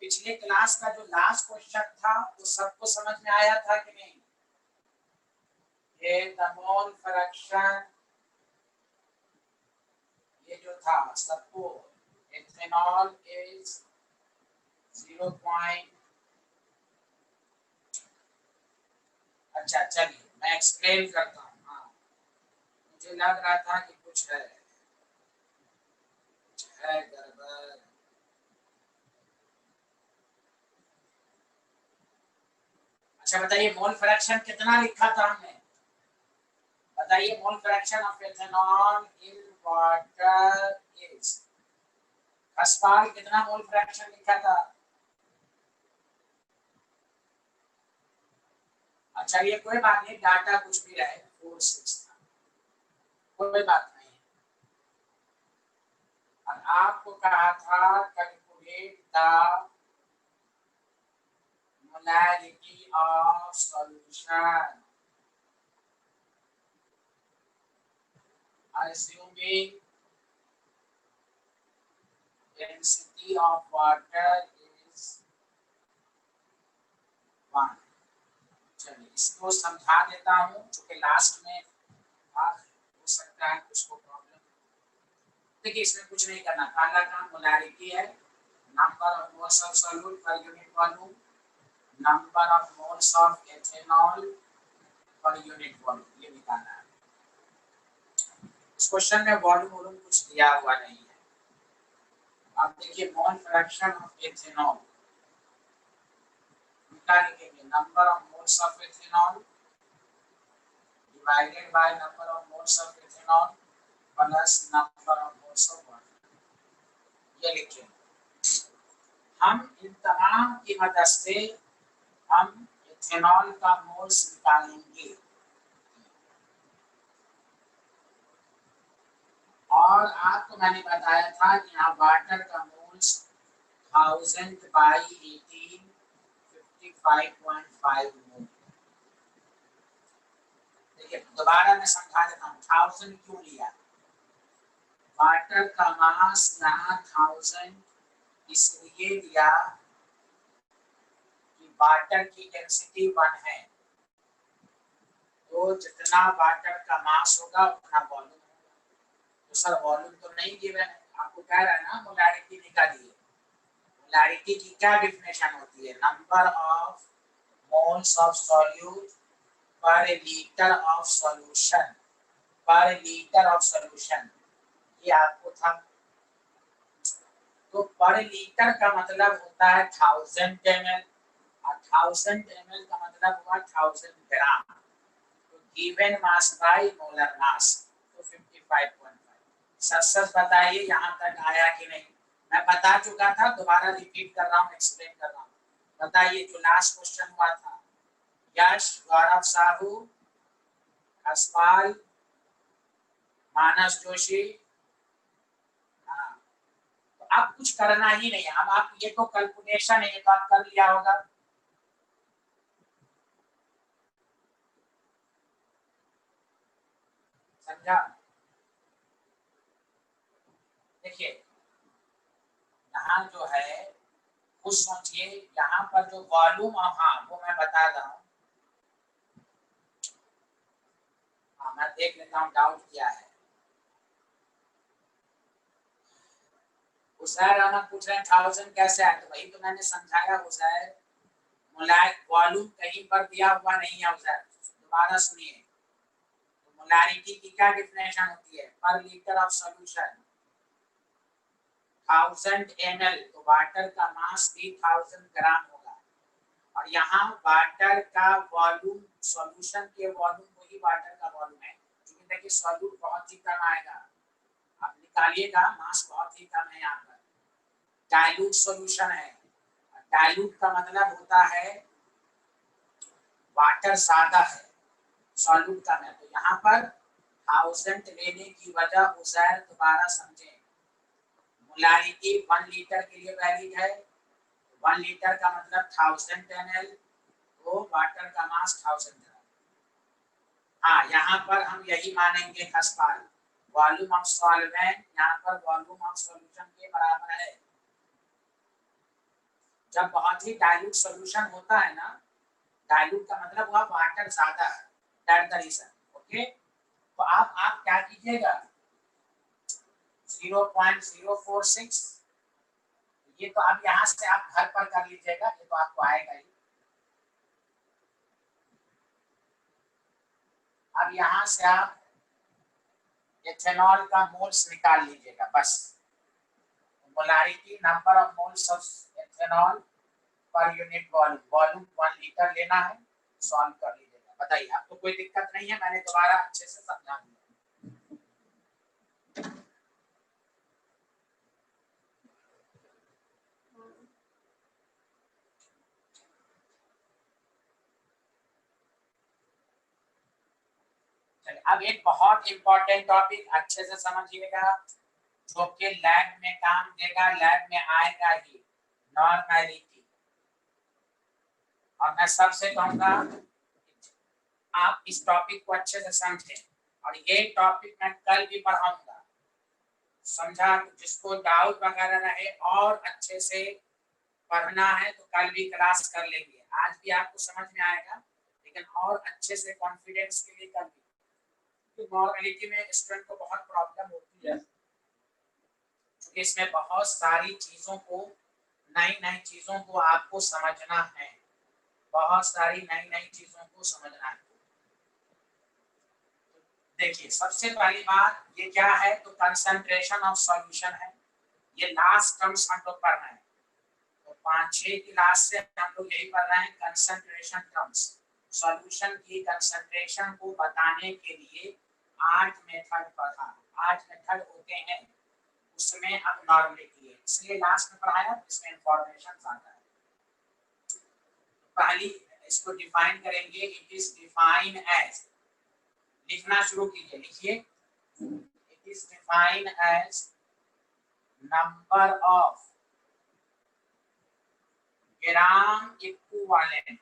पिछले क्लास का जो लास्ट क्वेश्चन था वो सबको समझ में आया था कि नहीं? ये द मोल फ्रैक्शन ये जो था सबको इथेनॉल इज 0. अच्छा चलिए मैं एक्सप्लेन करता हूँ। हाँ मुझे लग रहा था कि कुछ है गड़बड़। अच्छा बताइए मोल फ्रैक्शन कितना लिखा था हमने? बताइए mole fraction of ethanol in water is. Khaspal कितना मोल फ्रैक्शन लिखा था? अच्छा ये कोई बात नहीं, डाटा कुछ भी रहे 4-6 था, कोई बात नहीं। और आपको कहा था calculate the molarity of solution assuming density of water is 1। चलिए इसको समझा देता हूँ क्योंकि लास्ट में हो सकता है कुछ को प्रॉब्लम। देखिए इसमें कुछ नहीं करना, पहला काम मोलैरिटी है, number of moles of solute per unit volume, number of moles of ethanol per unit volume, ये निकालना है। इस क्वेश्चन में वॉल्यूम कुछ दिया हुआ नहीं है। आप देखिए मोल फ्रैक्शन ऑफ एथेनॉल निकालेंगे, number of moles of ethanol divided by number of moles of ethanol plus number of moles of water, ये लिखें। हम इन तमाम की मदद से हम इथेनॉल का मोल्स निकालेंगे और आपको मैंने बताया था कि यहाँ वाटर का मोल्स 1000/18 55.5 मोल। देखिए दोबारा मैं समझा देता हूँ 1000 क्यों लिया। वाटर का मास यहाँ 1000 इसलिए लिया कि वाटर की डेंसिटी 1 है, तो जितना वाटर का मास होगा उतना वॉल्यूम होगा। तो सर वॉल्यूम तो नहीं गिवन है, आपको कह रहा है ना मोलैरिटी निकालिए। मोलैरिटी की क्या डेफिनेशन होती है? Number of moles of solute per litre of solution, पर लीटर ऑफ सॉल्यूशन, ये आपको था। तो पर लीटर का मतलब होता है 1000 ml और 1000 ml का मतलब हुआ 1000 ग्राम। तो given mass by molar mass, तो 55.5। सच बताइए यहाँ तक आया कि नहीं? मैं बता चुका था, दोबारा रिपीट कर रहा हूँ, एक्सप्लेन कर रहा हूँ। बताइए जो लास्ट क्वेश्चन हुआ था, यश, गौरव साहू, खसपाल, मानस जोशी, तो अब कुछ करना ही नहीं है। अब आप ये तो कैलकुलेशन है, ये तो आप कर लिया होगा। समझा? देखिए यहाँ जो है कुछ सोचिए, यहाँ पर जो वॉल्यूम, हाँ वो मैं बता रहा हूँ। हाँ मैं देख लेता हूँ डाउट क्या है। उजैर अहमद पूछ रहे हैं 1000 कैसे आया, तो वही तो मैंने समझाया उजैर, वॉल्यूम कहीं पर दिया हुआ नहीं है उजैर। दोबारा सुनिए, तो मोलैरिटी की क्या डेफिनेशन होती है? पर लीटर ऑफ सॉल्यूशन 1000 ml, तो वाटर का मास भी 1000 ग्राम होगा। और यहाँ वाटर का वॉल्यूम, सॉल्यूशन के वॉल्यूम को ही वाटर का वॉल्यूम है, क्योंकि देखिए सॉल्यूट बहुत ही कम आएगा, आप निकालिएगा मास बहुत ही कम है। यहाँ पर डाइल्यूट सॉल्यूशन है, डाइल्यूट का मतलब होता है वाटर ज्यादा है, सॉल्यूट कम है। तो यहाँ पर 1000 लेने की वजह उजैर दोबारा समझे, मोलैरिटी 1 लीटर के लिए वैलिड है। 1 लीटर का मतलब 1000 ml, तो वाटर का मास 1000 ग्राम। हाँ यहाँ पर हम यही मानेंगे खसपाल, वॉल्यूम ऑफ सॉल्वेंट यहाँ पर वॉल्यूम ऑफ सॉल्यूशन के बराबर है। जब बहुत ही डाइल्यूट सॉल्यूशन होता है ना, डाइल्यूट का मतलब हुआ वाटर ज्यादा है, दैट द रीजन। ओके, तो आप क्या कीजिएगा 0.046, ये तो अब यहाँ से आप घर पर कर लीजिएगा, ये तो आपको आएगा ही। अब यहाँ से आप एथेनॉल का मोल्स निकाल लीजिएगा, बस molarity number of moles of ethanol per unit volume, volume 1 litre लेना है, सॉल्व कर लीजिएगा। बताइए, आपको कोई दिक्कत नहीं है? मैंने दोबारा अच्छे से समझा दिया। अब एक बहुत इंपॉर्टेंट टॉपिक अच्छे से समझिएगा, जो कि लैब में काम देगा, लैब में आएगा ही, नॉर्मलिटी। और मैं सबसे कहूंगा आप इस टॉपिक को अच्छे से समझें, और ये टॉपिक मैं कल भी पढ़ाऊंगा, समझा? जिसको डाउट वगैरह रहे और अच्छे से पढ़ना है तो कल भी क्लास कर लेंगे। आज भी आपको समझ में आएगा, लेकिन और अच्छे से कॉन्फिडेंस के लिए कल भी, क्योंकि नॉर्मलिटी में स्टूडेंट को बहुत प्रॉब्लम होती है, क्योंकि इसमें बहुत सारी चीजों को, नई नई चीजों को आपको समझना है, बहुत सारी नई नई चीजों को समझना है। देखिए, सबसे पहली बात ये क्या है, तो कंसंट्रेशन ऑफ सॉल्यूशन है, ये लास्ट टर्म्स हम लोग पढ़ रहे हैं। तो 5-6 क्लास से हम लोग यही पढ़ रहे हैं, कंसंट्रेशन टर्म्स, सॉल्यूशन की कंसंट्रेशन को बताने के लिए 8 मेथड पढ़ा, 8 मेथड होते हैं, उसमें अब नॉर्मलिटी है, इसलिए लास्ट में पढ़ाया, इसमें इंफॉर्मेशन ज्यादा है। पहली इसको डिफाइन करेंगे, इट इज डिफाइन एज, लिखना शुरू कीजिए, लिखिए, it is define as number of gram equivalent.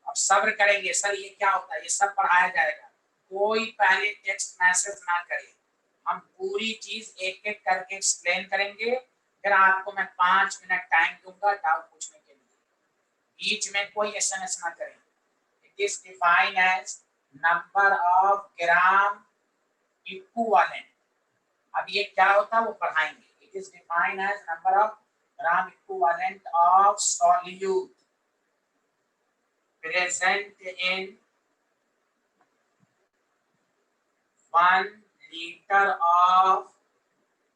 अब सब्र करेंगे, सर ये क्या होता है, ये सब पढ़ाया जाएगा, कोई पहले टेक्स्ट मैसेज ना करे, हम पूरी चीज एक एक करके एक्सप्लेन करेंगे, फिर आपको मैं 5 मिनट टाइम दूंगा डाउट पूछने के लिए, बीच में कोई एसएमएस ना करें। It is define as number of gram equivalent. अब ये क्या होता है वो पढ़ाएंगे। It is define as number of gram equivalent of solute present in 1 liter of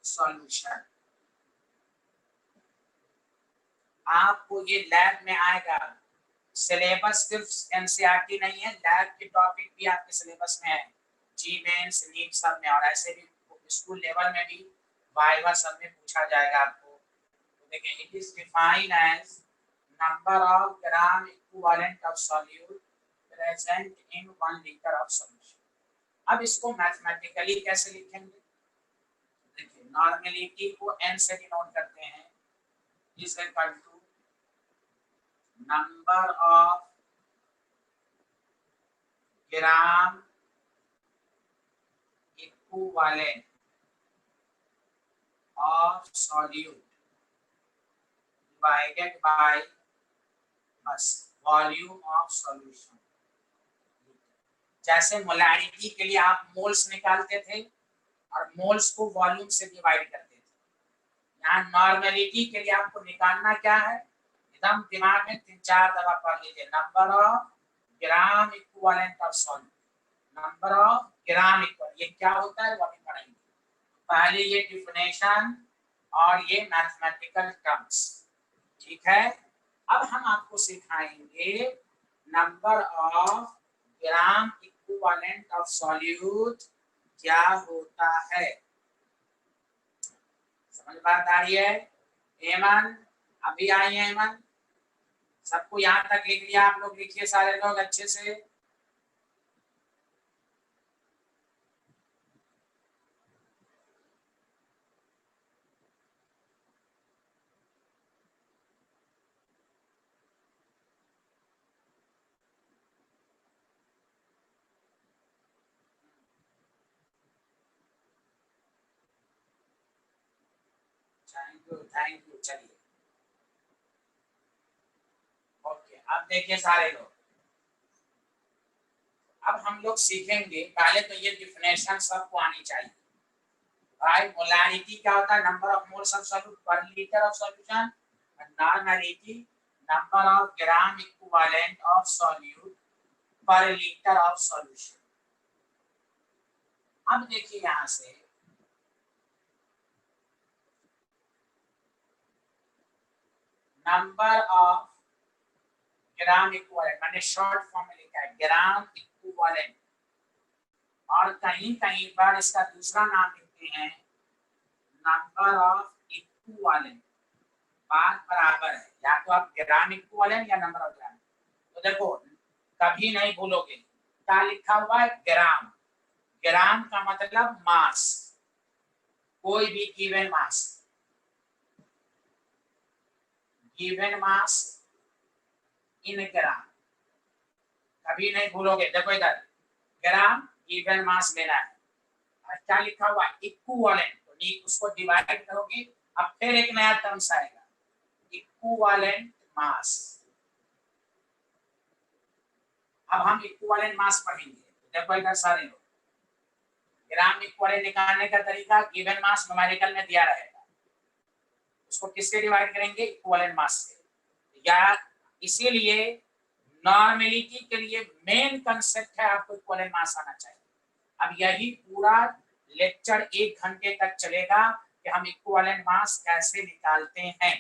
solution। आपको ये लैब में आएगा, सिलेबस सिर्फ एनसीईआरटी नहीं है, लैब के टॉपिक भी आपके सिलेबस में है, जी मेंस नीट सब में, और ऐसे भी स्कूल लेवल में भी वाइवा सब में पूछा जाएगा आपको। तो देखिए, it is define as number of gram equivalent of solute present in 1 litre of solution. अब इसको मैथमेटिकली कैसे लिखेंगे, देखिए, नॉर्मलिटी को n से डिनोट करते हैं, is equal to number of gram equivalent of solute divided by बस वॉल्यूम ऑफ सॉल्यूशन। जैसे मोलारिटी के लिए आप मोल्स निकालते थे और मोल्स को वॉल्यूम से डिवाइड करते थे, यहाँ नॉर्मलिटी के लिए आपको निकालना क्या है, एकदम दिमाग में 3-4 दफा पढ़ लीजिए, number of gram equivalent of solute, number of gram equivalent, ये क्या होता है वो अभी पढ़ेंगे। पहले ये डिफिनेशन और ये मैथमेटिकल टर्म्स, ठीक है। अब हम आपको सिखाएंगे number of gram equivalent of solute क्या होता है, समझ बात आ रही है? एमन अभी आई है, एमन सबको यहाँ तक लिख लिया आप लोग, लिखिए सारे लोग अच्छे से। थैंक यू, चलिए अब देखिए सारे लोग, अब हम लोग सीखेंगे, पहले तो ये डिफिनेशन सबको आनी चाहिए। भाई मोलारिटी क्या होता है? Number of moles of solute per litre of solution. Normality number of gram equivalent of solute per litre of solution. अब देखिए यहां से नंबर ऑफ ग्राम इक्विवेलेंट, मैंने शॉर्ट फॉर्म में लिखा है ग्राम इक्विवेलेंट, और कहीं कहीं पर इसका दूसरा नाम लिखते हैं नंबर ऑफ इक्विवेलेंट। बात बराबर है, या तो आप ग्राम इक्विवेलेंट या नंबर ऑफ ग्राम। तो देखो कभी नहीं भूलोगे क्या लिखा हुआ है, ग्राम। ग्राम का मतलब मास, कोई भी गिवन मास, गिवन मास इन ग्राम। कभी नहीं भूलोगे, देखो इधर ग्राम गिवन मास लेना है, क्या लिखा हुआ इक्विवेलेंट, तो उसको डिवाइड करोगे, अब फिर एक नया टर्म्स आएगा इक्विवेलेंट मास। अब हम इक्विवेलेंट मास पढ़ेंगे, देखो इधर सारे लोग, ग्राम इक्विवेलेंट निकालने का तरीका गिवन मास न्यूमेरिकल में दिया रहेगा, उसको किससे डिवाइड करेंगे, इक्विवेलेंट मास से। या इसीलिए नॉर्मेलिटी के लिए मेन कंसेप्ट है आपको इक्विवेलेंट मास आना चाहिए। अब यही पूरा लेक्चर 1 घंटे तक चलेगा कि हम इक्विवेलेंट मास कैसे निकालते हैं।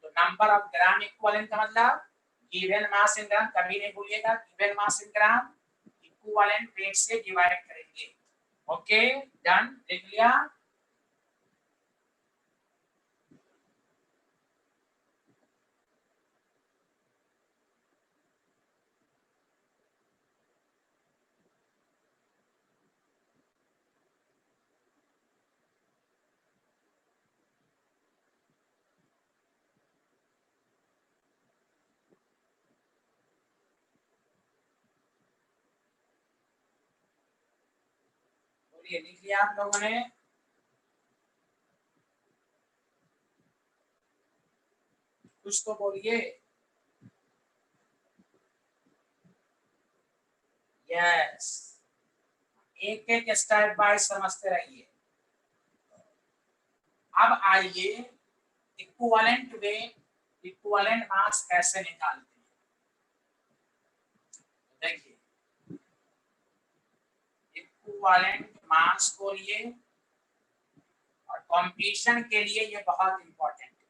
तो नंबर ऑफ ग्राम इक्विवेलेंट का मतलब गिवन मास इन ग्राम, कभी नहीं भूलिएगा गिवन मास इन ग्राम इक्विवेलेंट वेट से डिवाइड करेंगे। ओके डन, लिख लिया। बोलिए, लिख लिया आप लोगों ने? कुछ तो बोलिए। यस, एक एक स्टेप बाय समझते रहिए। अब आइए इक्विवेलेंट वेट, इक्विवेलेंट मास कैसे निकालते हैं। देखिए इक्विवेलेंट मास को लिए, और कंपटीशन के लिए ये बहुत इंपॉर्टेंट है,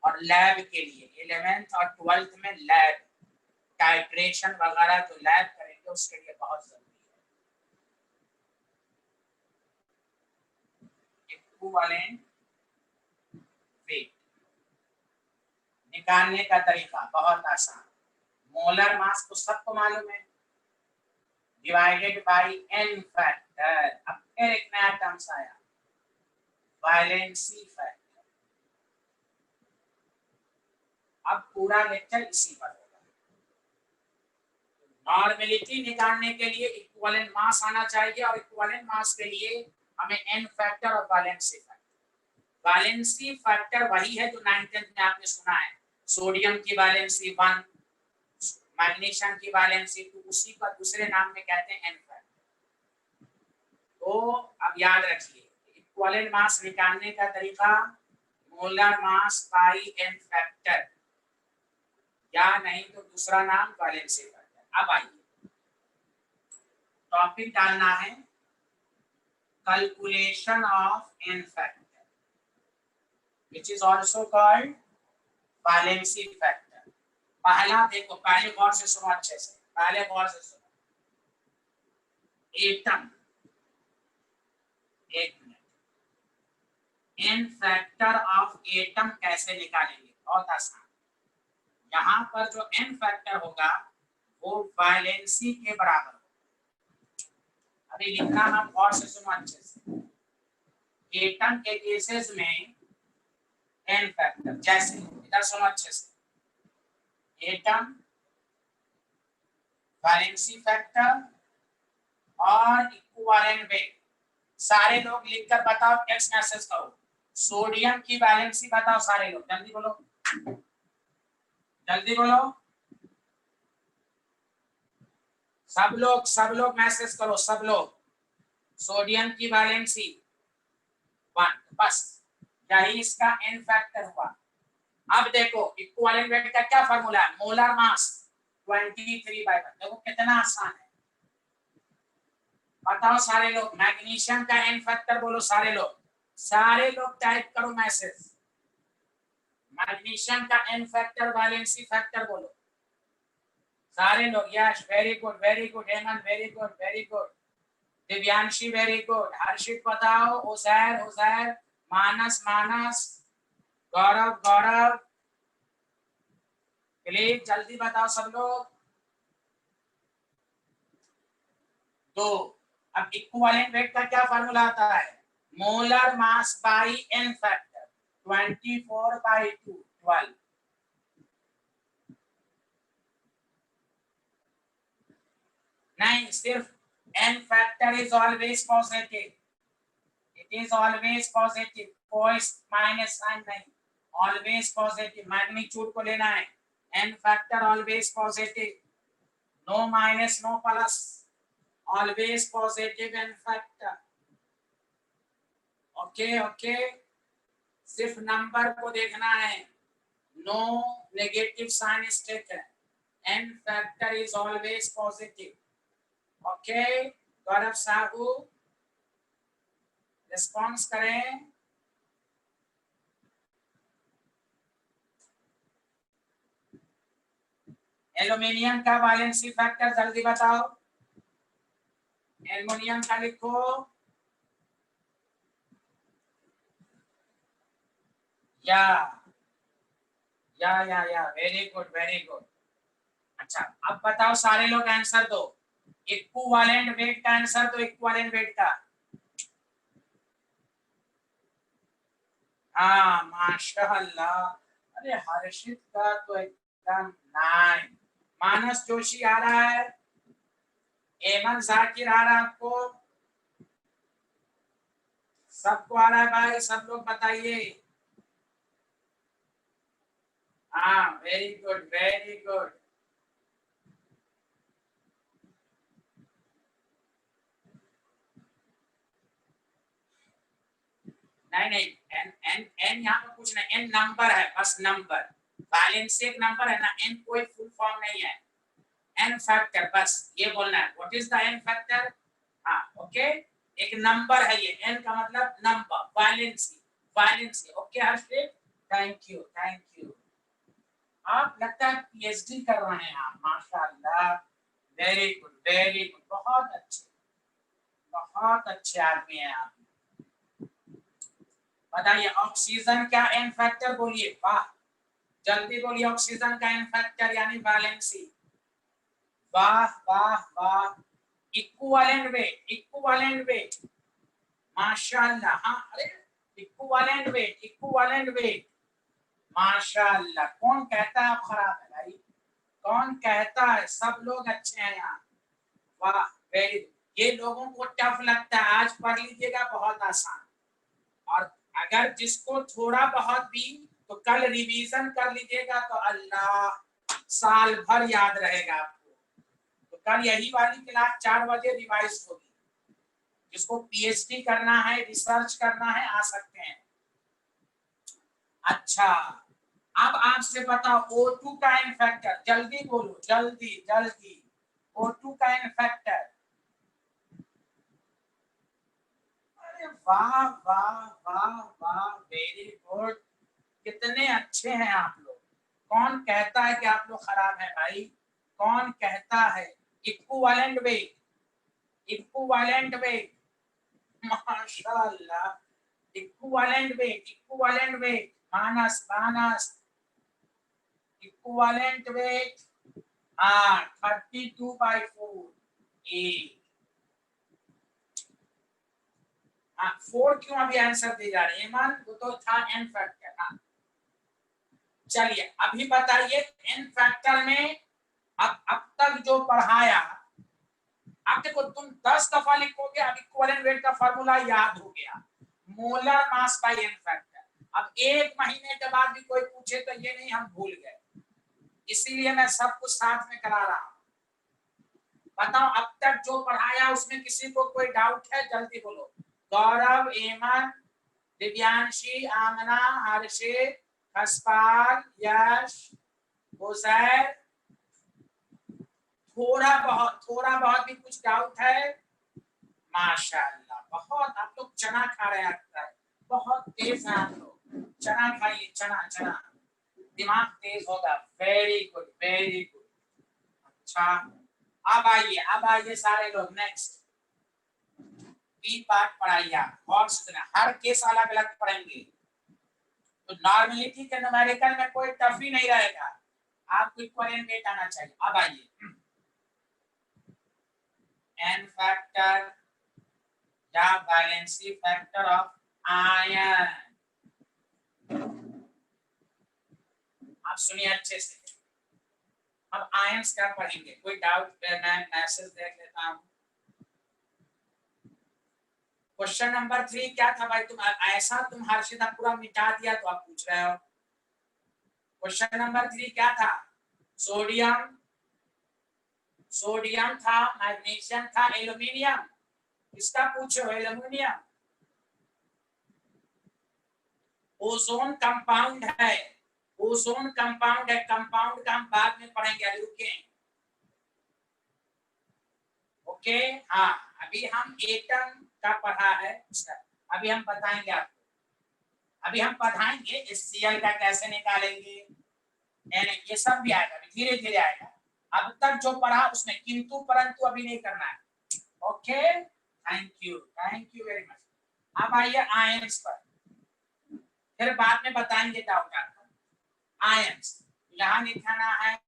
और लैब के लिए 11th और 12th में लैब टाइट्रेशन वगैरह जो लैब करेंगे उसके लिए बहुत जरूरी है। इक्विवेलेंट वेट निकालने का तरीका बहुत आसान, मोलर मास तो सबको मालूम है, डिवाइडेड बाय एन फैक्टर। अब फिर एक नया टर्म्स आया वैलेंसी फैक्टर। अब पूरा लेक्चर इसी पर होगा। नॉर्मेलिटी निकालने के लिए इक्विवेलेंट मास आना चाहिए, और इक्विवेलेंट मास के लिए हमें एन फैक्टर और वैलेंसी फैक्टर। वैलेंसी फैक्टर वही है जो 9th में आपने सुना है, सोडियम की वैलेंसी 1, मैग्नीशियम की वैलेंसी 2, उसी का दूसरे नाम में कहते हैं एन फैक्टर। तो अब याद रखिए इक्विवेलेंट मास निकालने का तरीका molar mass by n factor, या नहीं तो दूसरा नाम वैलेंसी फैक्टर। अब आइए टॉपिक डालना है calculation of n factor which is also called valency factor. पहला देखो, पहले गौर से सुनो अच्छे से, पहले गौर से सुनो। एटम, एक minute, n factor of atom कैसे निकालेंगे, बहुत आसान। यहाँ पर जो एन फैक्टर होगा वो वैलेंसी के बराबर होगा। अभी लिखना हम गौर से सुनो अच्छे से। एटम के केसेस में एन फैक्टर, जैसे इधर सुनो अच्छे से, एटम, वैलेंसी फैक्टर और इक्विवेलेंट वेट। सारे लोग लिखकर बताओ, टेक्स्ट मैसेज करो। सोडियम की वैलेंसी बताओ सारे लोग, जल्दी बोलो। जल्दी बोलो, सब लोग मैसेज करो, सब लोग। सोडियम की वैलेंसी 1, बस यही इसका n फैक्टर हुआ। अब देखो इक्विवेलेंट वेट का क्या फॉर्मूला है, मोलर मास 23/1। देखो कितना आसान है, बताओ सारे लोग। मैग्नीशियम का n फैक्टर बोलो, सारे लोग टाइप करो मैसेज। मैग्नीशियम का n फैक्टर, वैलेंसी फैक्टर बोलो सारे लोग। Yash very good, Hemant very good, Divyanshi very good, Harshit बताओ, उजैर, मानस, गौरव, प्लीज जल्दी बताओ सब लोग। 2। अब इक्विवेलेंट वेट का क्या फार्मूला आता है, molar mass by n factor 24/2 12। नहीं, सिर्फ n factor is always positive, it is always positive, कोई माइनस साइन नहीं, ऑलवेज पॉजिटिव। मैग्नीट्यूड को लेना है, n factor always positive, no minus no plus, always positive n factor. Okay, सिर्फ नंबर को देखना है, no negative sign is taken, n factor is always positive. Okay, Gaurav Sahu response करें। एल्यूमिनियम का वैलेंसी फैक्टर जल्दी बताओ, एल्यूमिनियम का लिखो। या वेरी गुड। अच्छा, अब बताओ सारे लोग आंसर दो, इक्विवेलेंट वेट का आंसर दो, इक्विवेलेंट वेट का। हाँ माशाअल्लाह, अरे हर्षित का तो एकदम 9। मानस जोशी आ रहा है, एमन जाकिर आ रहा है, आपको सबको आ रहा है भाई, सब लोग बताइए। हाँ वेरी गुड। नहीं, एन एन एन यहाँ पर कुछ नहीं, एन नंबर है, बस नंबर। बैलेंस एक नंबर है ना, एन कोई फुल फॉर्म नहीं है, एन फैक्टर, बस ये बोलना है। What is the n factor? हाँ ओके, एक नंबर है ये, एन का मतलब number, valency. Okay Harshit, thank you. आप लगता है पीएचडी कर रहे हैं आप, माशाल्लाह, वेरी गुड, बहुत अच्छे आदमी हैं आप। बताइए ऑक्सीजन का एन फैक्टर बोलिए, वाह जल्दी बोलिए, ऑक्सीजन का एन फैक्टर यानी वैलेंसी। वाह, इक्विवेलेंट वेट माशाल्लाह। हाँ अरे इक्विवेलेंट वेट माशाल्लाह। कौन कहता है आप खराब है भाई, कौन कहता है, सब लोग अच्छे हैं यहाँ। वाह वेरी गुड। ये लोगों को टफ लगता है, आज पढ़ लीजिएगा, बहुत आसान। और अगर जिसको थोड़ा बहुत भी, तो कल रिवीजन कर लीजिएगा, तो अल्लाह साल भर याद रहेगा आपको। तो कल यही वाली क्लास 4 बजे रिवाइज होगी। जिसको पीएचडी करना है, रिसर्च करना है, आ सकते हैं। अच्छा, अब आपसे बताओ O2 का एन फैक्टर, जल्दी बोलो, जल्दी। O2 का एन फैक्टर, अरे वाह, वेरी गुड, कितने अच्छे हैं आप लोग। कौन कहता है कि आप लोग खराब हैं भाई, कौन कहता है? इक्विवेलेंट वेट माशाल्लाह, इक्विवेलेंट वेट मानस, इक्विवेलेंट वेट, हाँ 32/4 ए। 4 क्यों अभी आंसर दे जा रहे हैं, मान वो तो था एन फैक्टर। हाँ चलिए अभी बताइए, एन फैक्टर में अब तक जो पढ़ाया, अब देखो तुम 10 दफा लिखोगे, अब इक्विवेलेंट वेट का फार्मूला याद हो गया, molar mass by n factor. अब 1 महीने के बाद भी कोई पूछे तो ये नहीं हम भूल गए, इसीलिए मैं सब कुछ साथ में करा रहा हूं। बताओ अब तक जो पढ़ाया उसमें किसी को कोई डाउट है? जल्दी बोलो। गौरव, एमन, दिव्यांशी, आमना, हर्षित, खसपाल, यश, उजैर, थोड़ा बहुत भी कुछ डाउट है? माशाल्लाह, बहुत आप लोग चना खा रहे हैं, बहुत तेज है आप लोग। चना खाइए, चना चना, दिमाग तेज होगा। Very good, very good. अच्छा, अब आइए सारे लोग। नेक्स्ट बी पार्ट पढ़ाइए और सुनना, हर केस अलग अलग पढ़ेंगे। तो नॉर्मलिटी के न्यूमेरिकल में कोई टफी नहीं रहेगा, आपको इक्विवेलेंट वेट आना चाहिए। अब आइए, n फैक्टर या वैलेंसी फैक्टर ऑफ आयन। आप सुनिए अच्छे से। अब आयंस क्या पढ़ेंगे? कोई डाउट? मैं मैसेज देख लेता हूँ। क्वेश्चन नंबर 3 क्या था भाई? तुम ऐसा तुम हर्षित पूरा मिटा दिया तो आप पूछ रहे हो। क्वेश्चन नंबर 3 क्या था? सोडियम, सोडियम था, मैग्नीशियम था, एल्यूमिनियम। किसका पूछो? एल्यूमिनियम। ओजोन कंपाउंड है, ओजोन कंपाउंड है। कंपाउंड का हम बाद में पढ़ेंगे, रुके। ओके, हाँ अभी हम एटम का पढ़ा है, अभी हम बताएंगे आपको। अभी हम पढ़ाएंगे HCl का कैसे निकालेंगे, ये सब भी आएगा, धीरे धीरे आएगा। अब तक जो पढ़ा उसमें किंतु परंतु अभी नहीं करना है। Okay, thank you very much. अब आइए आयंस पर, फिर बाद में बताएंगे डाउट आपका। आयंस यहाँ लिखाना है।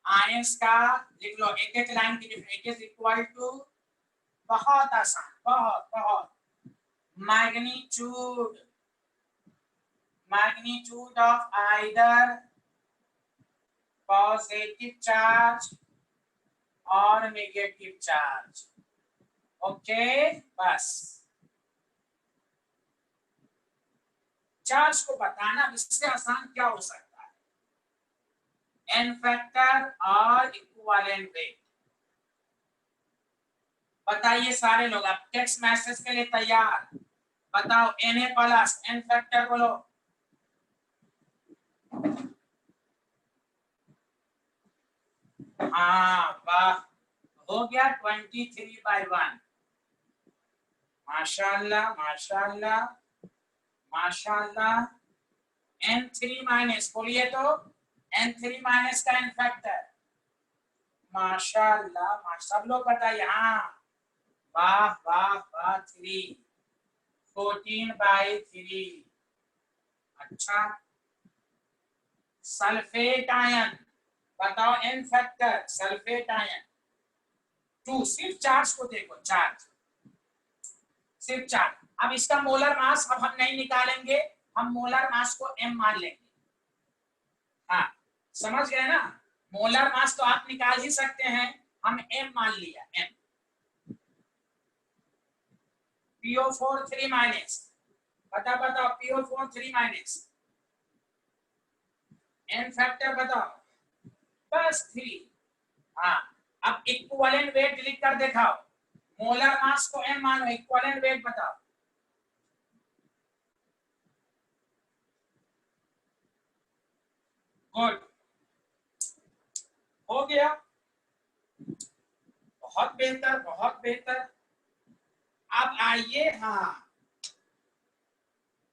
आयंस का लिख लो, एक एक लाइन की difference. It is equal to, बहुत आसान, बहुत बहुत, magnitude, magnitude of either positive charge और नेगेटिव चार्ज। ओके, बस चार्ज को बताना, इससे आसान क्या हो सकता है? एन फैक्टर और इक्विवेलेंट वेट। बताइए सारे लोग, आप टेक्स्ट मैसेज के लिए तैयार? बताओ Na प्लस, एन फैक्टर बोलो। हाँ वाह, हो गया 23/1। माशाल्लाह माशाल्लाह माशाल्लाह। N3 माइनस बोलिए तो, N3 माइनस का एन फैक्टर। माशाल्लाह, सब लोग बताइए। हाँ वाह वाह वाह, 3, 14/3। अच्छा, सल्फेट आयन बताओ, एन फैक्टर सल्फेट आयन 2। सिर्फ चार्ज को देखो, चार्ज, सिर्फ चार्ज। अब इसका मोलर मास अब हम नहीं निकालेंगे, हम मोलर मास को m मान लेंगे। हाँ समझ गए ना, मोलर मास तो आप निकाल ही सकते हैं, हम m मान लिया, m। PO4 3 माइनस, बताओ PO4 3 माइनस, n फैक्टर बताओ, बस 3। हाँ, अब इक्विवेलेंट वेट लिख कर दिखाओ, मोलर मास को m मानो, इक्विवेलेंट वेट बताओ। गुड, हो गया, बहुत बेहतर बहुत बेहतर। अब आइए, हाँ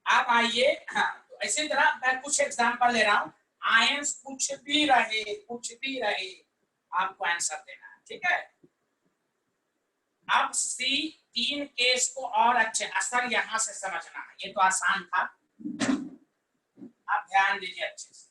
आप आइए। हाँ तो इसी तरह मैं कुछ एग्जांपल ले रहा हूँ। आयंस कुछ भी रहे आपको आंसर देना है, ठीक है। अब C3 केस को और अच्छे असर यहां से समझना है, ये तो आसान था, आप ध्यान दीजिए अच्छे से।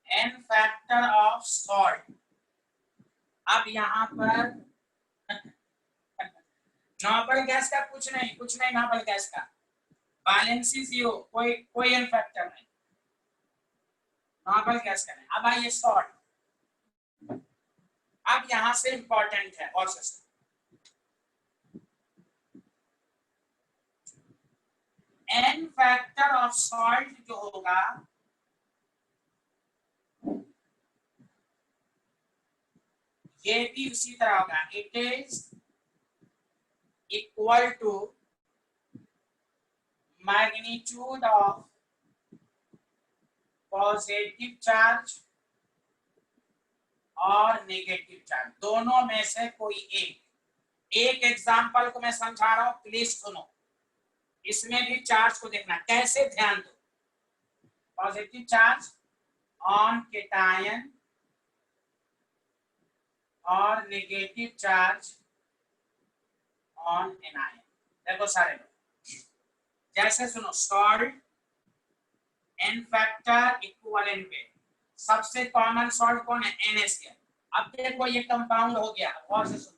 N factor of salt. अब यहाँ पर नॉर्मल गैस का कुछ नहीं नॉर्मल गैस का, बैलेंसी 0, कोई एन फैक्टर नहीं। नॉर्मल गैस करें। अब आइए सॉल्ट, अब यहां से इंपॉर्टेंट है और system, n factor of salt जो होगा ये भी उसी तरह होगा, it is equal to magnitude of positive charge और नेगेटिव चार्ज, दोनों में से कोई एक एग्जांपल को मैं समझा रहा हूं, प्लीज सुनो। इसमें भी चार्ज को देखना कैसे, ध्यान दो। पॉजिटिव चार्ज ऑन केटायन और नेगेटिव चार्ज ऑन एनायन। देखो सारे लोग, जैसे सुनो, सॉल्ट एन फैक्टर इक्विवेलेंट पे सबसे कॉमन सॉल्ट कौन है, NaCl। अब देखो ये कंपाउंड हो गया, और से सुनो,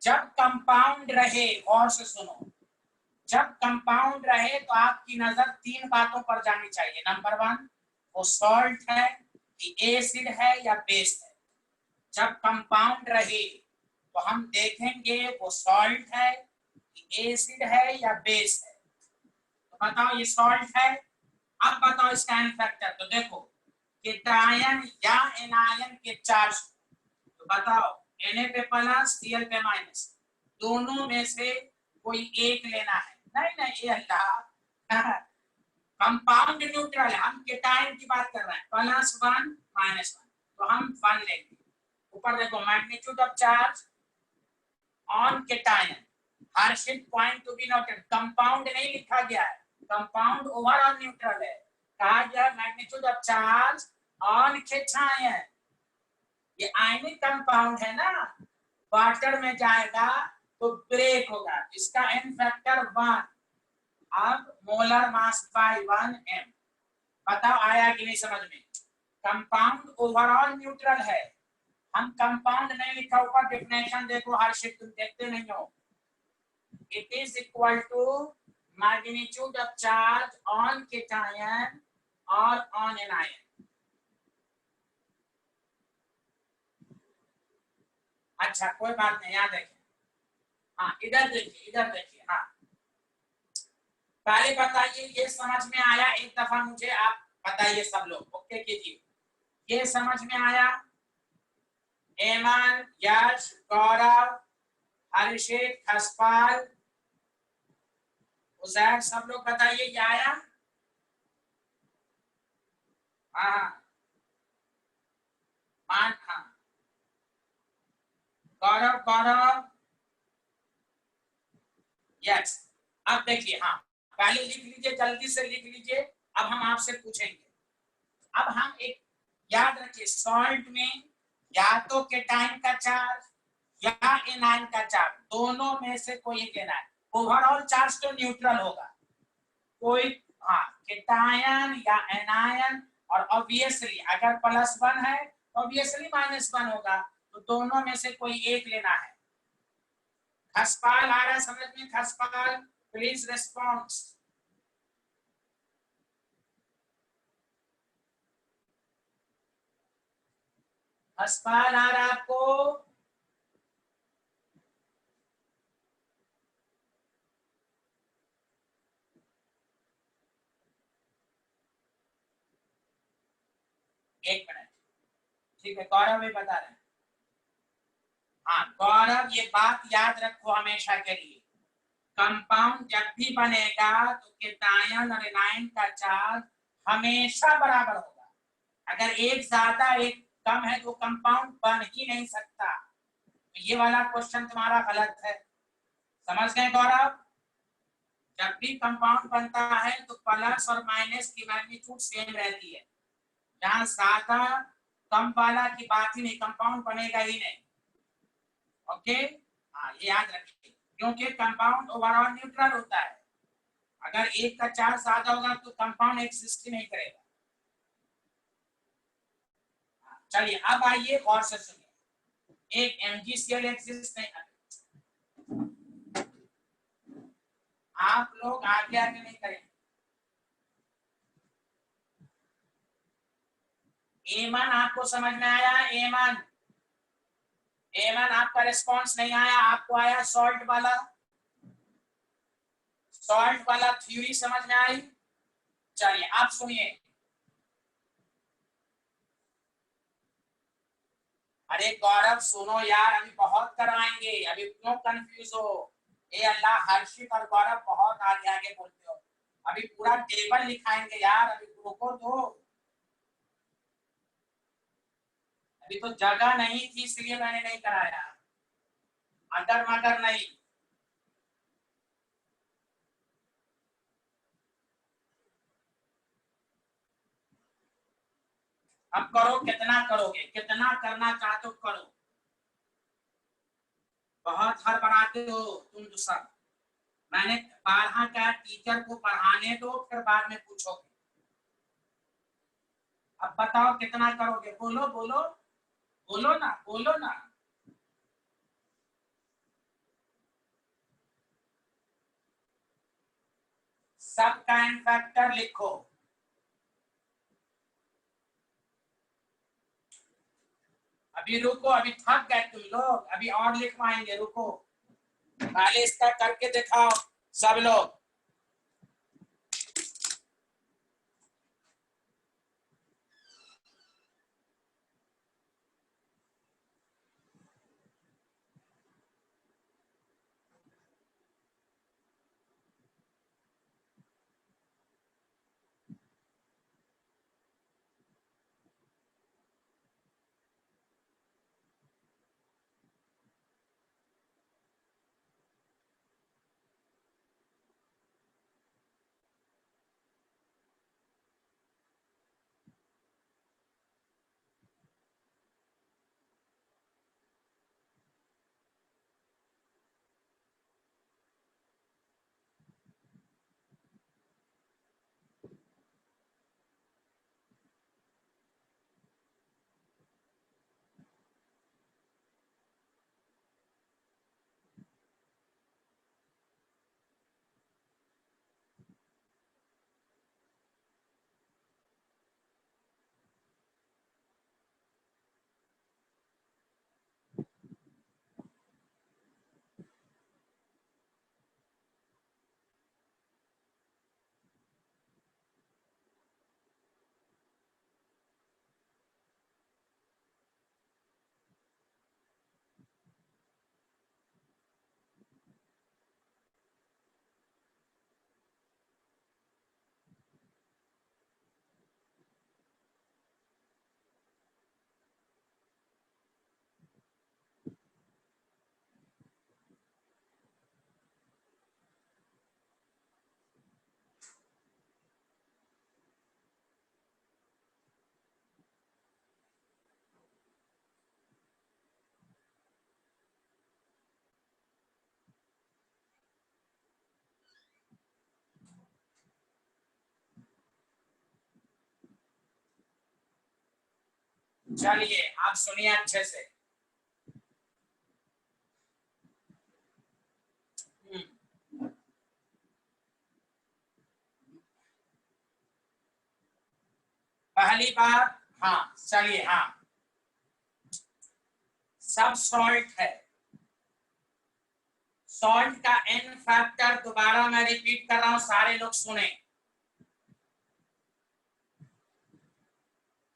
जब कंपाउंड रहे, और से सुनो, जब कंपाउंड रहे तो आपकी नजर तीन बातों पर जानी चाहिए। नंबर वन, वो सॉल्ट है कि एसिड है या बेस है। जब कंपाउंड रहे तो हम देखेंगे वो सॉल्ट है कि एसिड है या बेस है। तो बताओ ये सॉल्ट है। अब बताओ इसका एन फैक्टर, तो देखो केटायन या एनायन के चार्ज, तो बताओ Na पे प्लस Cl पे माइनस, दोनों में से कोई एक लेना है। नहीं नहीं ये अल्लाह, कंपाउंड न्यूट्रल है, हम केटायन की बात कर रहे हैं, +1 -1, तो हम 1 लेंगे। ऊपर देखो magnitude of charge on cation, Harshit point to be noted, compound नहीं लिखा गया है, कंपाउंड ओवरऑल न्यूट्रल है, कहा गया magnitude of charge on cation. ये आयनिक कंपाउंड है ना, वाटर में जाएगा तो ब्रेक होगा, इसका एन फैक्टर 1। अब मोलर मास बाय 1m, बताओ आया कि नहीं समझ में। कंपाउंड ओवरऑल न्यूट्रल है, हम कंपाउंड नहीं लिखा, ऊपर डेफिनेशन देखो, हर शिट तुम देखते नहीं हो। It is equal to magnitude of charge on cation और ऑन एनायन। अच्छा कोई बात नहीं, याद रखिए। हाँ इधर देखिए, इधर देखिए, हाँ पहले बताइए ये समझ में आया, एक दफा मुझे आप बताइए, सब लोग ओके कीजिए, ये समझ में आया। एमन, यश, गौरव, हर्षित, खसपाल, उजैर, सब लोग बताइए ये आया। हाँ हाँ हाँ, गौरव गौरव, यस। अब देखिए, हाँ पहले लिख लीजिए, जल्दी से लिख लीजिए, अब हम आपसे पूछेंगे। अब हम एक याद रखिए, सॉल्ट में या तो केटाइन का चार्ज या एनायन का चार्ज, दोनों में से कोई एक लेना है। ओवरऑल चार्ज तो न्यूट्रल होगा, कोई हाँ केटायन या एनायन, और ऑब्वियसली अगर +1 है तो ऑब्वियसली -1 होगा, तो दोनों में से कोई एक लेना है। खसपाल आ रहा है समझ में, खसपाल प्लीज रेस्पॉन्स। खसपाल आ रहा है आपको? एक मिनट, ठीक है, गौरव भी बता रहे हैं। हाँ गौरव, ये बात याद रखो हमेशा के लिए, कंपाउंड जब भी बनेगा तो केटायन और एनायन का चार्ज हमेशा बराबर होगा। अगर एक ज्यादा एक कम है तो कंपाउंड बन ही नहीं सकता। तो ये वाला क्वेश्चन तुम्हारा गलत है, समझ गए गौरव। जब भी कंपाउंड बनता है तो प्लस और माइनस की मैग्नीट्यूड सेम रहती है, जहां ज्यादा कम वाला की बात ही नहीं, कंपाउंड बनेगा ही नहीं। ओके, हाँ ये याद रखिए, क्योंकि कंपाउंड ओवरऑल न्यूट्रल होता है, अगर एक का चार्ज ज्यादा होगा तो कंपाउंड एग्जिस्ट ही नहीं करेगा। चलिए अब आइए और से सुनिए, एक MgCl एग्जिस्ट नहीं करेगा। आप लोग आगे आगे नहीं करेंगे। एमन आपको समझ में आया? एमन एमन आपका रिस्पॉन्स नहीं आया, आपको आया सॉल्ट वाला। सॉल्ट वाला थ्योरी समझ में आई? चलिए आप सुनिए। अरे गौरव सुनो यार, अभी बहुत करवाएंगे, अभी क्यों कंफ्यूज हो? ए अल्लाह, हर्षित और गौरव बहुत आगे आगे बोलते हो। अभी पूरा टेबल लिखाएंगे यार, अभी रुको तो। अभी तो जगह नहीं थी इसलिए मैंने नहीं कराया, अगर मगर नहीं। अब करो, कितना करोगे? कितना करना चाहते हो करो। बहुत हर बनाते हो तुम तो सब। मैंने 12 का टीचर को पढ़ाने दो, फिर बाद में पूछोगे। अब बताओ कितना करोगे? बोलो बोलो बोलो ना, बोलो ना। सब काइंड फैक्टर लिखो। अभी रुको, अभी थक गए तुम लोग, अभी और लिखवाएंगे, रुको। पहले इसका करके दिखाओ सब लोग। चलिए आप सुनिए अच्छे से। पहली बात, हाँ चलिए, हाँ सब सॉल्ट है। सॉल्ट का एन फैक्टर, दोबारा मैं रिपीट कर रहा हूं, सारे लोग सुने।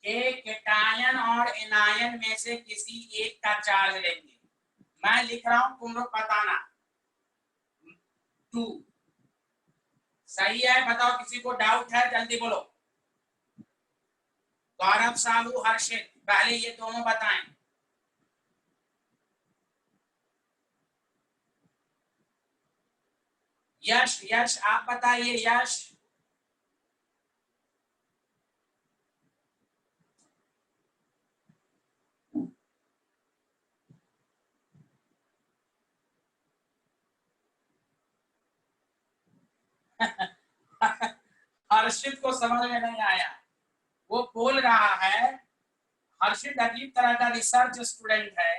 केटायन और एनायन में से किसी एक का चार्ज लेंगे। मैं लिख रहा हूं, तुम लोग बताना। 2 सही है? बताओ, किसी को डाउट है? जल्दी बोलो। गौरव, सालू, हर्षित, पहले ये दोनों बताएं। यश, यश आप बताइए, यश। हर्षित को समझ में नहीं आया, वो बोल रहा है। हर्षित अजीब तरह का रिसर्च स्टूडेंट है।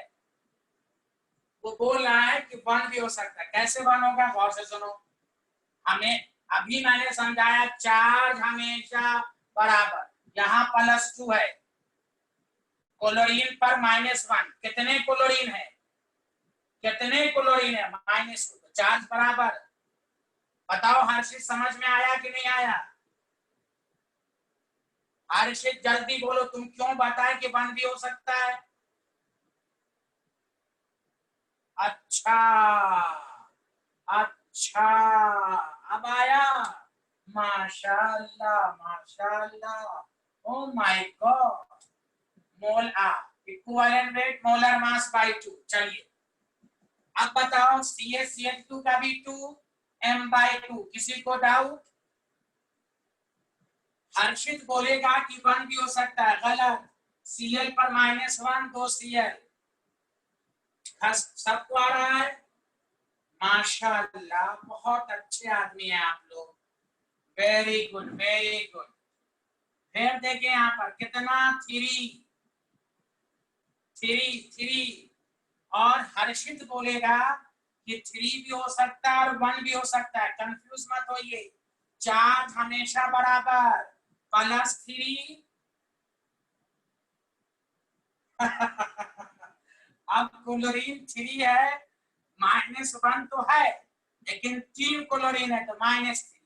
वो बोल रहा है कि 1 भी हो सकता है। कैसे 1 होगा? गौर से सुनो। हमें अभी मैंने समझाया, चार्ज हमेशा बराबर। यहाँ +2 है, क्लोरीन पर -1, कितने क्लोरीन है, कितने क्लोरीन है, -2, तो चार्ज बराबर। बताओ हर्षित, समझ में आया कि नहीं आया? हर्षित जल्दी बोलो, तुम क्यों बताए कि 1 भी हो सकता है? अच्छा अच्छा, अब आया। माशाल्लाह माशाल्लाह, ओ माय गॉड। मोल आ equivalent weight molar mass by 2। चलिए अब बताओ, CaCl2 का भी 2, m/2, किसी को डाउट? हर्षित बोलेगा कि 1 भी हो सकता है, गलत। Cl पर -1, 2 Cl। सबको आ रहा है? माशाल्लाह, बहुत अच्छे आदमी हैं आप लोग, वेरी गुड वेरी गुड। फिर देखें यहाँ पर कितना, 3 और हर्षित बोलेगा कि 3 भी हो सकता है और 1 भी हो सकता है, कंफ्यूज मत होइए। चार्ज हमेशा बराबर, +3 अब क्लोरीन 3 है, -1 तो है, लेकिन 3 क्लोरीन है तो -3।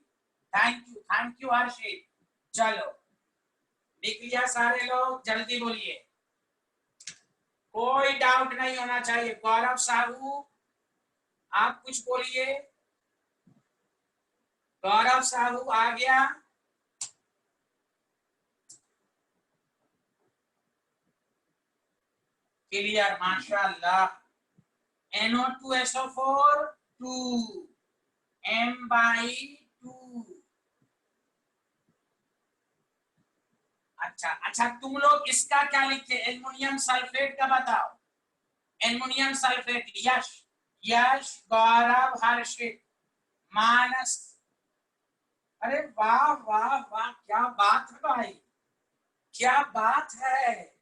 थैंक यू हर्षित। चलो लिख लिया सारे लोग, जल्दी बोलिए, कोई डाउट नहीं होना चाहिए। गौरव साहू आप कुछ बोलिए, गौरव साहू आ गया। क्लियर, माशाल्लाह। NO2SO4 2, m/2। अच्छा अच्छा, तुम लोग इसका क्या लिखते, एल्युमिनियम सल्फेट का बताओ। एल्युमिनियम सल्फेट, यश यश गौरव हर्षित, मानस। अरे वाह वाह वाह, क्या बात है भाई, क्या बात है।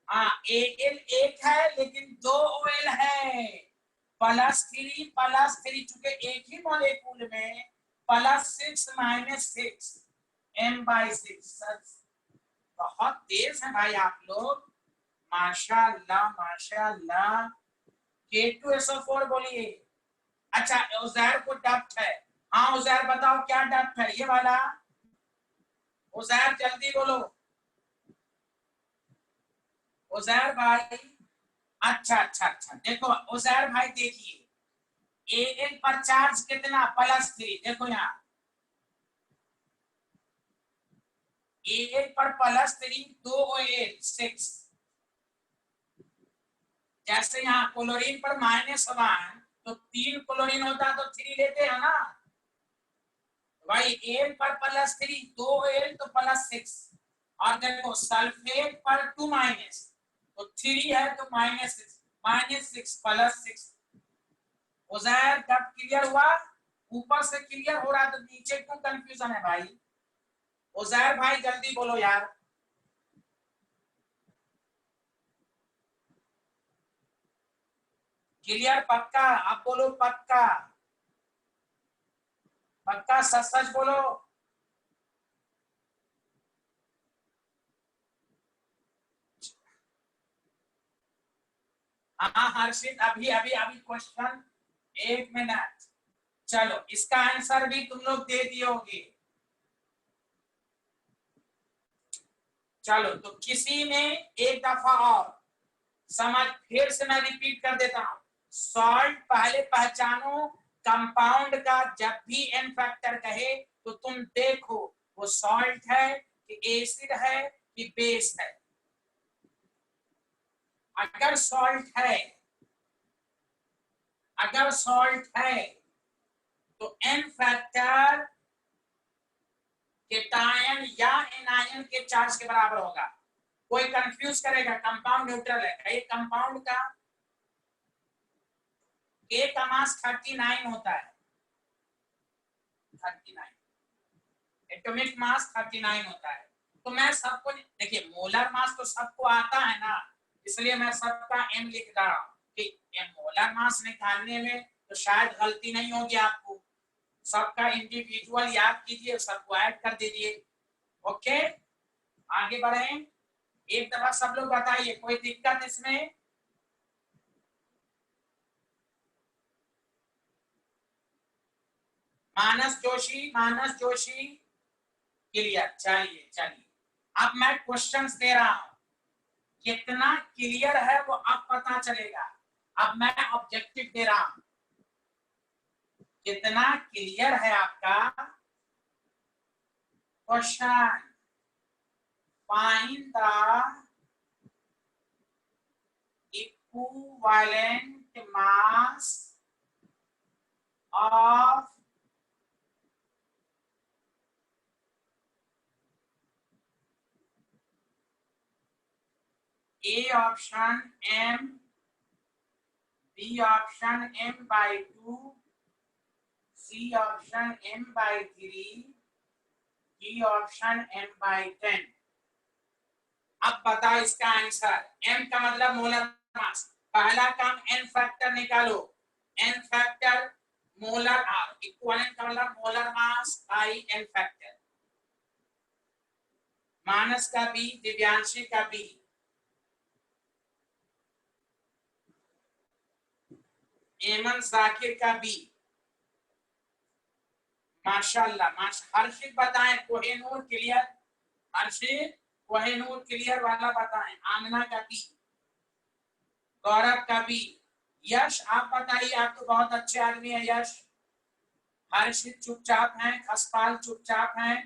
हाँ, Al एक है लेकिन 2 OL है, +3 चूंकि एक ही मॉलिक्यूल में, +6 -6, m/6। बहुत तेज है भाई आप लोग, माशाल्लाह माशाल्लाह। K2SO4 बोलिए। अच्छा, उजैर को डप्ट है। हाँ उजैर बताओ क्या डप्ट है ये वाला, उजैर जल्दी बोलो, उजैर भाई। अच्छा अच्छा अच्छा, देखो उजैर भाई देखिए, Al पर चार्ज कितना, +3, देखो यहाँ Al पर +3, 2 OL 6। जैसे यहाँ क्लोरीन पर -1, तो 3 क्लोरीन होता तो 3 लेते हैं ना भाई। Al पर +3, 2 Al तो +6, और देखो सल्फेट पर 2 माइनस, तो 3 है तो -6, -6 +6। उजैर जब क्लियर हुआ, ऊपर से क्लियर हो रहा है तो नीचे क्यों कंफ्यूजन है भाई? उजैर भाई जल्दी बोलो यार। क्लियर पक्का, आप बोलो पक्का, पक्का सच सच बोलो। हाँ हर्षित, अभी अभी अभी क्वेश्चन, 1 मिनट। चलो इसका आंसर भी तुम लोग दे दिए होंगे। चलो तो किसी ने एक दफा और समझ, फिर से मैं रिपीट कर देता हूं, सॉल्ट पहले पहचानो कंपाउंड का, जब भी एन फैक्टर कहे तो तुम देखो वो सॉल्ट है कि एसिड है कि बेस है। अगर सॉल्ट है, अगर सॉल्ट है तो एन फैक्टर केटायन या एनायन के चार्ज के बराबर होगा। कोई कंफ्यूज करेगा, कंपाउंड न्यूट्रल है, एक कंपाउंड का A का मास 39 होता है, 39 एटॉमिक मास 39 होता है। तो मैं सबको देखिए, मोलर मास तो सबको आता है ना, इसलिए मैं सबका m लिख रहा हूं कि मोलर मास निकालने में तो शायद गलती नहीं होगी आपको। सबका इंडिविजुअल याद कीजिए, सबको ऐड कर दीजिए। ओके आगे बढ़े। एक दफा सब लोग बताइए, कोई दिक्कत इसमें? मानस जोशी क्लियर। चलिए चलिए, अब मैं क्वेश्चंस दे रहा हूं, कितना क्लियर है वो अब पता चलेगा। अब मैं ऑब्जेक्टिव दे रहा हूं, कितना क्लियर है आपका question. Find the equivalent mass of A option m, B option m by 2, C option m by 3, D option m by 10। अब बताओ इसका आंसर। m का मतलब मोलर मास। पहला काम n फैक्टर निकालो, n factor molar r, equivalent का मतलब molar mass by n factor. Manas का b, दिव्यांशी का b, एमन जाकिर का b। माशाल्लाह, हर्षित बताएं कोहिनूर क्लियर, हर्षित कोहिनूर क्लियर वाला बताएं। आमना का बी, गौरव का बी। यश आप बताइए, आप तो बहुत अच्छे आदमी है यश। हर्षित चुपचाप हैं, खसपाल चुपचाप हैं।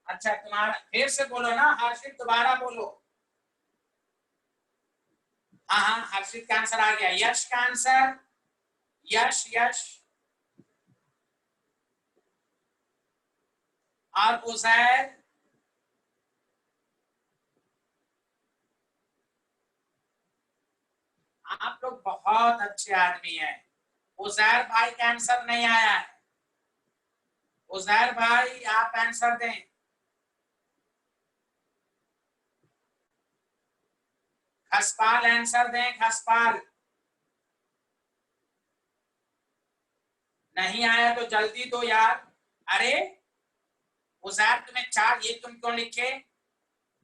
अच्छा, तुम्हारा फिर से बोलो ना हर्षित, दोबारा बोलो। हाँ हाँ, हर्षित का आंसर आ गया। यश का आंसर, यश यश और उजैर। आप लोग बहुत अच्छे आदमी हैं। उजैर भाई का आंसर नहीं आया है। उजैर भाई आप आंसर दें। खसपाल आंसर दें, खसपाल। नहीं आया तो जल्दी दो यार। अरे उजैर, तुम्हें चार ये तुम क्यों लिखे?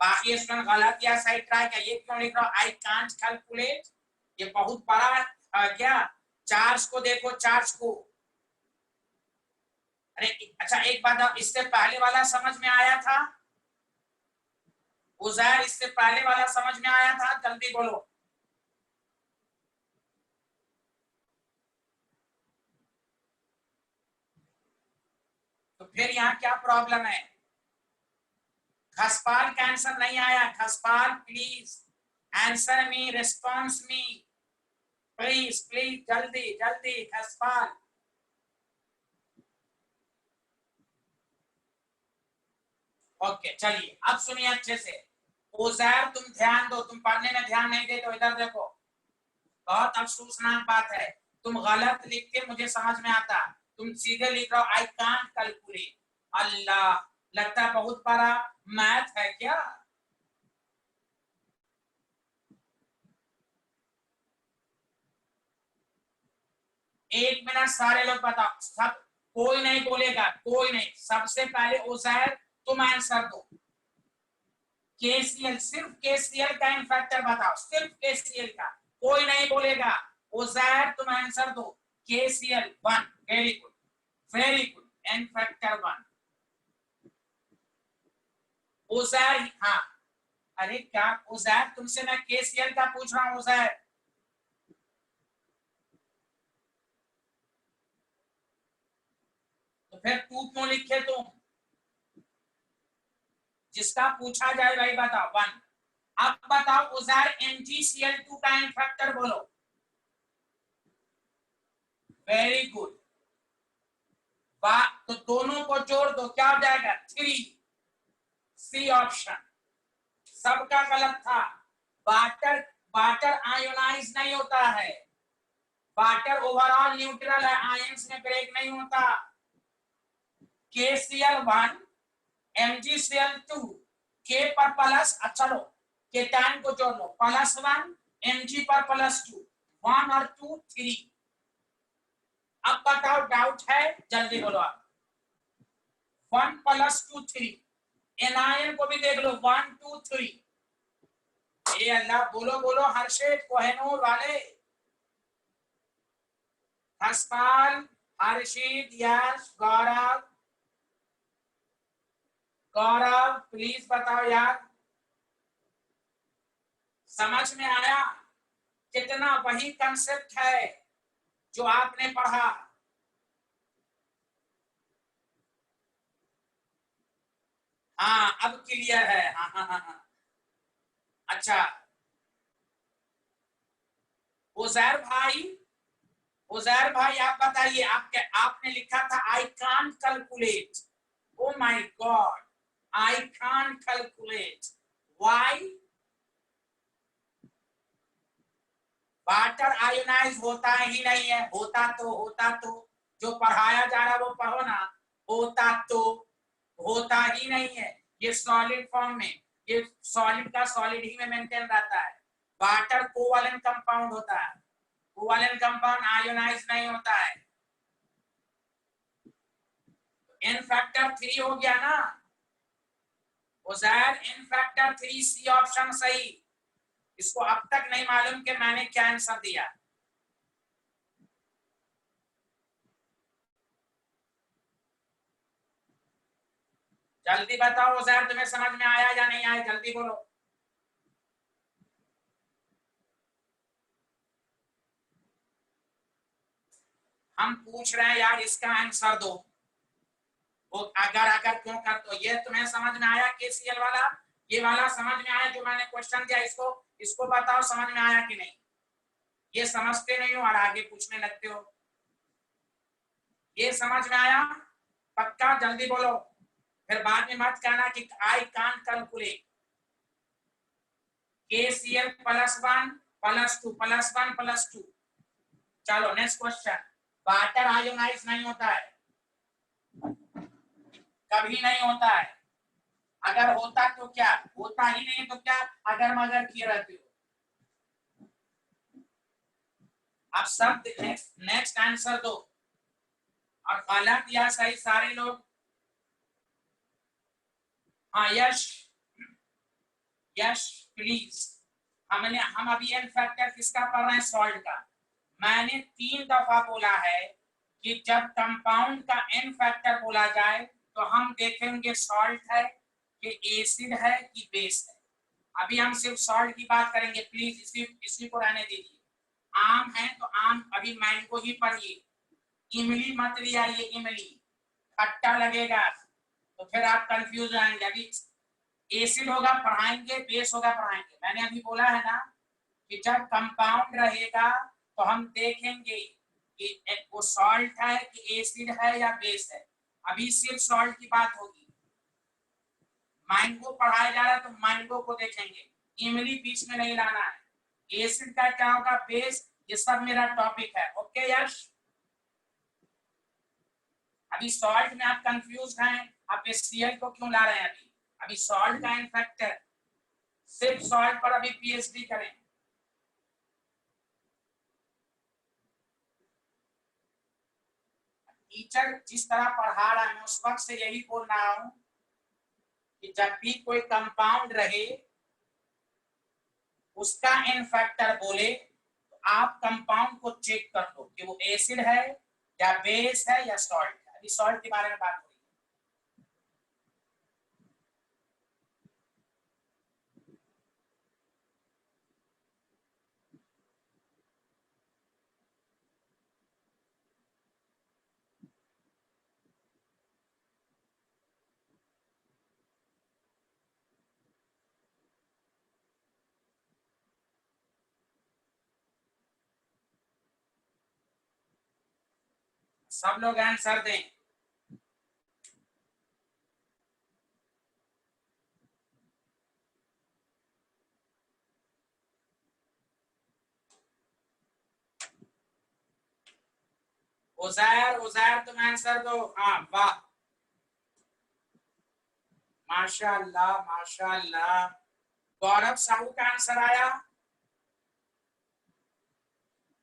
बाकी स्टूडेंट गलत या सही ट्राई का, ये क्यों लिख रहा हो? आई कांट कैलकुलेट, ये बहुत बड़ा क्या? चार्ज को देखो, चार्ज को। अरे अच्छा एक बात, इससे पहले वाला समझ में आया था? उजैर, इससे पहले वाला समझ में आया था? जल्दी बोलो। तो फिर यहाँ क्या प्रॉब्लम है? खसपाल का आंसर नहीं आया। Khaspal please answer me, response me, please please, जल्दी जल्दी खसपाल। ओके चलिए, अब सुनिए अच्छे से। उजैर तुम ध्यान दो, तुम पढ़ने में ध्यान नहीं देते, तो इधर देखो। बहुत अफसोसनाक बात है, तुम गलत लिखते मुझे समझ में आता, तुम सीधे लिख रहे हो आई कांट कैलकुलेट। अल्लाह, लगता है बहुत बड़ा मैथ है क्या? एक मिनट सारे लोग बताओ, सब कोई नहीं बोलेगा, कोई नहीं। सबसे पहले उजैर तुम आंसर दो। केसीएल, सिर्फ केसीएल का फैक्टर बताओ, सिर्फ केसीएल का, कोई नहीं बोलेगा। उजैर तुम आंसर दो। KCl 1, very good, very good, n factor 1। Uzair, हाँ। अरे क्या उजैर, तुमसे मैं केसीएल का पूछ रहा हूँ उजैर। तो फिर तू क्यों लिखे तुम? जिसका पूछा जाए वही बताओ। 1। अब बताओ उजैर, MgCl2 का एन फैक्टर बोलो। Very good. तो दोनों को जोड़ दो, क्या हो जाएगा? 3। C option. सबका गलत था। वाटर, वाटर आयोनाइज नहीं होता है। वाटर ओवरऑल न्यूट्रल है, आयंस में ब्रेक नहीं होता। KCl1, MgCl2, K पर प्लस, अच्छा लो केटायन को जोड़ लो, +1, Mg पर +2, 1 और 2, 3। अब बताओ डाउट है, जल्दी बोलो आप। 1 + 2 3, एनायन को भी देख लो 1 2 3। ये अल्लाह, बोलो बोलो हर्षित, कोहेनूर वाले, हसपाल, हर्षित, यश, गौरव, गौरव प्लीज बताओ यार, समझ में आया? कितना वही कंसेप्ट है जो आपने पढ़ा। हाँ अब क्लियर है। हाँ हाँ हाँ हाँ। अच्छा उजैर भाई, उजैर भाई आप बताइए, आपने लिखा था I can't calculate. Oh my God, I can't calculate, why? Water ionize होता ही नहीं है। होता तो जो पढ़ाया जा रहा है वो पढ़ो ना। होता ही नहीं है। ये सॉलिड फॉर्म में, ये सॉलिड का सॉलिड ही में मेंटेन रहता है। वाटर कोवैलेंट कंपाउंड होता है, कोवैलेंट कंपाउंड आयोनाइज नहीं होता है। एन फैक्टर 3 हो गया ना Uzair, n factor 3 C option सही। इसको अब तक नहीं मालूम कि मैंने क्या आंसर दिया। जल्दी बताओ उजैर, तुम्हें समझ में आया या नहीं आया, जल्दी बोलो। हम पूछ रहे हैं यार, इसका आंसर दो। वो अगर अगर क्यों कर दो। ये तुम्हें समझ में आया केसीएल वाला? ये वाला समझ में आया जो मैंने क्वेश्चन दिया? इसको इसको बताओ समझ में आया कि नहीं। ये समझते नहीं हो और आगे पूछने लगते हो। ये समझ में आया पक्का? जल्दी बोलो, फिर बाद में मत कहना कि आई कांट कैलकुलेट। KCl +1 +2 +1 +2। चलो नेक्स्ट क्वेश्चन। वाटर आयोनाइज नहीं होता है, कभी नहीं होता है। अगर होता तो क्या, होता ही नहीं तो क्या अगर मगर किए रहते हो। आप सब नेक्स्ट आंसर दो, और गलत या सही सारे लोग। हाँ यश, यश प्लीज। हम अभी एन फैक्टर किसका पढ़ रहे हैं? सॉल्ट का। मैंने 3 दफा बोला है कि जब कंपाउंड का एन फैक्टर बोला जाए तो हम देखेंगे सॉल्ट है कि एसिड है कि बेस है। अभी हम सिर्फ सॉल्ट की बात करेंगे, प्लीज इसी को रहने दीजिए। आम है तो आम, अभी मैंगो ही पढ़िए, इमली मत ले आइए, इमली खट्टा लगेगा तो फिर आप कंफ्यूज हो जाएंगे। अभी एसिड होगा पढ़ाएंगे, बेस होगा पढ़ाएंगे। मैंने अभी बोला है ना कि जब कंपाउंड रहेगा तो हम देखेंगे कि वो सॉल्ट है कि एसिड है या बेस है। अभी सिर्फ सॉल्ट की बात होगी। मैंगो पढ़ाया जा रहा है तो मैंगो को देखेंगे, इमली बीच में नहीं लाना है। एसिड का क्या होगा, बेस, ये सब मेरा टॉपिक है। ओके यश? अभी सॉल्ट में आप कंफ्यूज हैं, आप HCl को क्यों ला रहे हैं? अभी सॉल्ट का इनफैक्ट सिर्फ सॉल्ट पर अभी PhD करें। टीचर जिस तरह पढ़ा रहा है मैं उस वक्त से यही बोल रहा हूं कि जब भी कोई कंपाउंड रहे उसका एन फैक्टर बोले तो आप कंपाउंड को चेक कर लो कि वो एसिड है या बेस है या सॉल्ट है। अभी सॉल्ट के बारे में बात हो रही है। सब लोग आंसर दें। उजैर, उजैर तुम आंसर दो। हाँ वाह, माशाल्लाह माशाल्लाह। गौरव साहू का आंसर आया?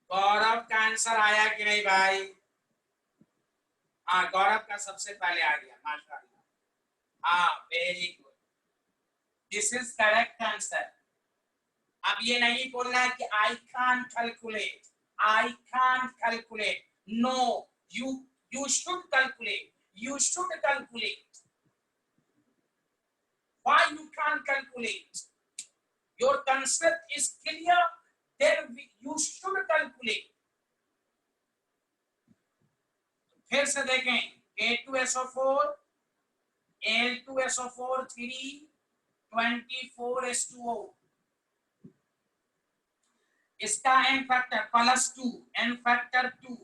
गौरव का आंसर आया कि नहीं भाई? हाँ गौरव का सबसे पहले आ गया, माशाल्लाह। हाँ very good. This is correct answer. अब ये नहीं बोलना है कि I can't calculate, I can't calculate. No, you should calculate, you should calculate. Why you can't calculate? Your concept is clear, then you should calculate. फिर से देखें, K2SO4 Al2SO4 3 24H2O, इसका n फैक्टर +2, n फैक्टर 2,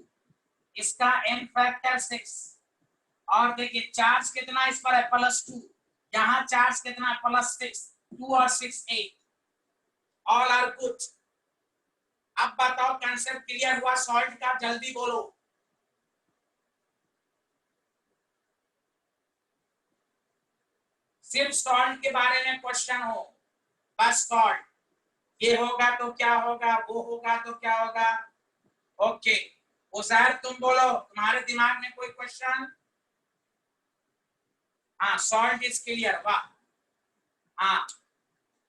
इसका n factor 6। और देखिए charge कितना इस पर है +2, यहाँ चार्ज कितना +6, 2 और 6 8, ऑल आर गुड। अब बताओ कंसेप्ट क्लियर हुआ सॉल्ट का? जल्दी बोलो। सिर्फ सॉल्ट के बारे में क्वेश्चन हो, बस सॉल्ट, ये होगा तो क्या होगा, वो होगा तो क्या होगा। ओके उजैर तुम बोलो, तुम्हारे दिमाग में कोई क्वेश्चन? हाँ सॉल्ट इज क्लियर, वाह। हाँ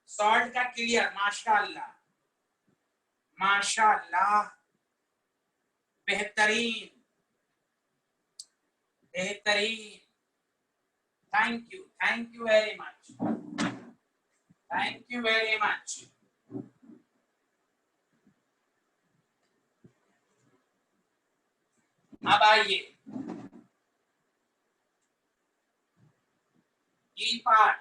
सॉल्ट का क्लियर, माशाअल्लाह माशाअल्लाह, बेहतरीन बेहतरीन। Thank you very much, thank you very much. अब आइए की part,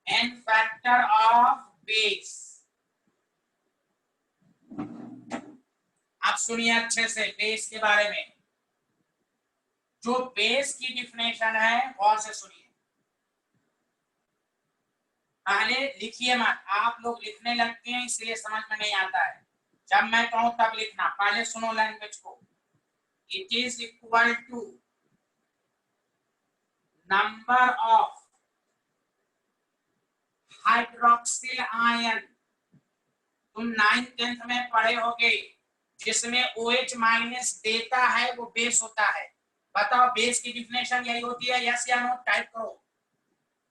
n factor of base. अब सुनिए अच्छे से बेस के बारे में, जो बेस की डिफिनेशन है गौर से सुनिए। पहले लिखिए मत, आप लोग लिखने लगते हैं इसलिए समझ में नहीं आता है, जब मैं कहूं तब लिखना। पहले सुनो लैंग्वेज को। It is equal to number of hydroxyl ion. तुम 9th 10th में पढ़े होगे, जिसमें OH माइनस देता है वो बेस होता है। बताओ बेस की डिफिनेशन यही होती है, यस या नो? टाइप करो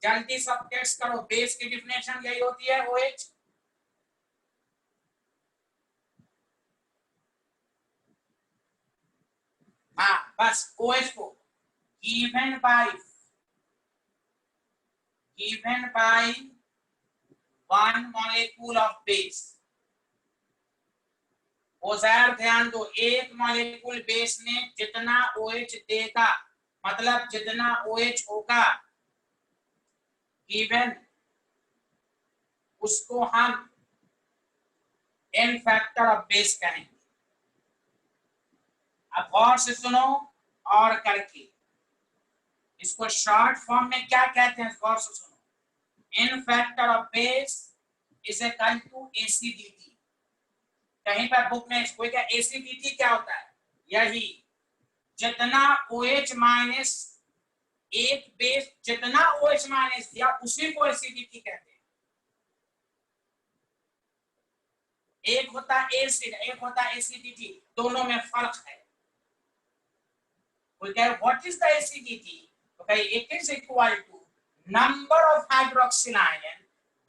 जल्दी, सब टेक्स्ट करो। बेस की डिफिनेशन यही होती है, OH। हाँ बस OH को given by 1 molecule of base. Uzair ध्यान दो, एक मॉलिक्यूल बेस में जितना OH देगा, मतलब जितना OH होगा गिवन, उसको हम n फैक्टर ऑफ बेस कहेंगे। अब गौर से सुनो और करके, इसको शॉर्ट फॉर्म में क्या कहते हैं, गौर से सुनो। n factor of base is equal to acidity. कहीं पर बुक में इसको क्या, एसिडिटी क्या होता है? यही जितना OH माइनस, एक बेस जितना OH माइनस दिया उसी को एसिडिटी कहते हैं। एक होता एसिड, एक होता एसिडिटी, दोनों में फर्क है। We get what is the acidity? Okay, it is equal to number of hydroxyl ion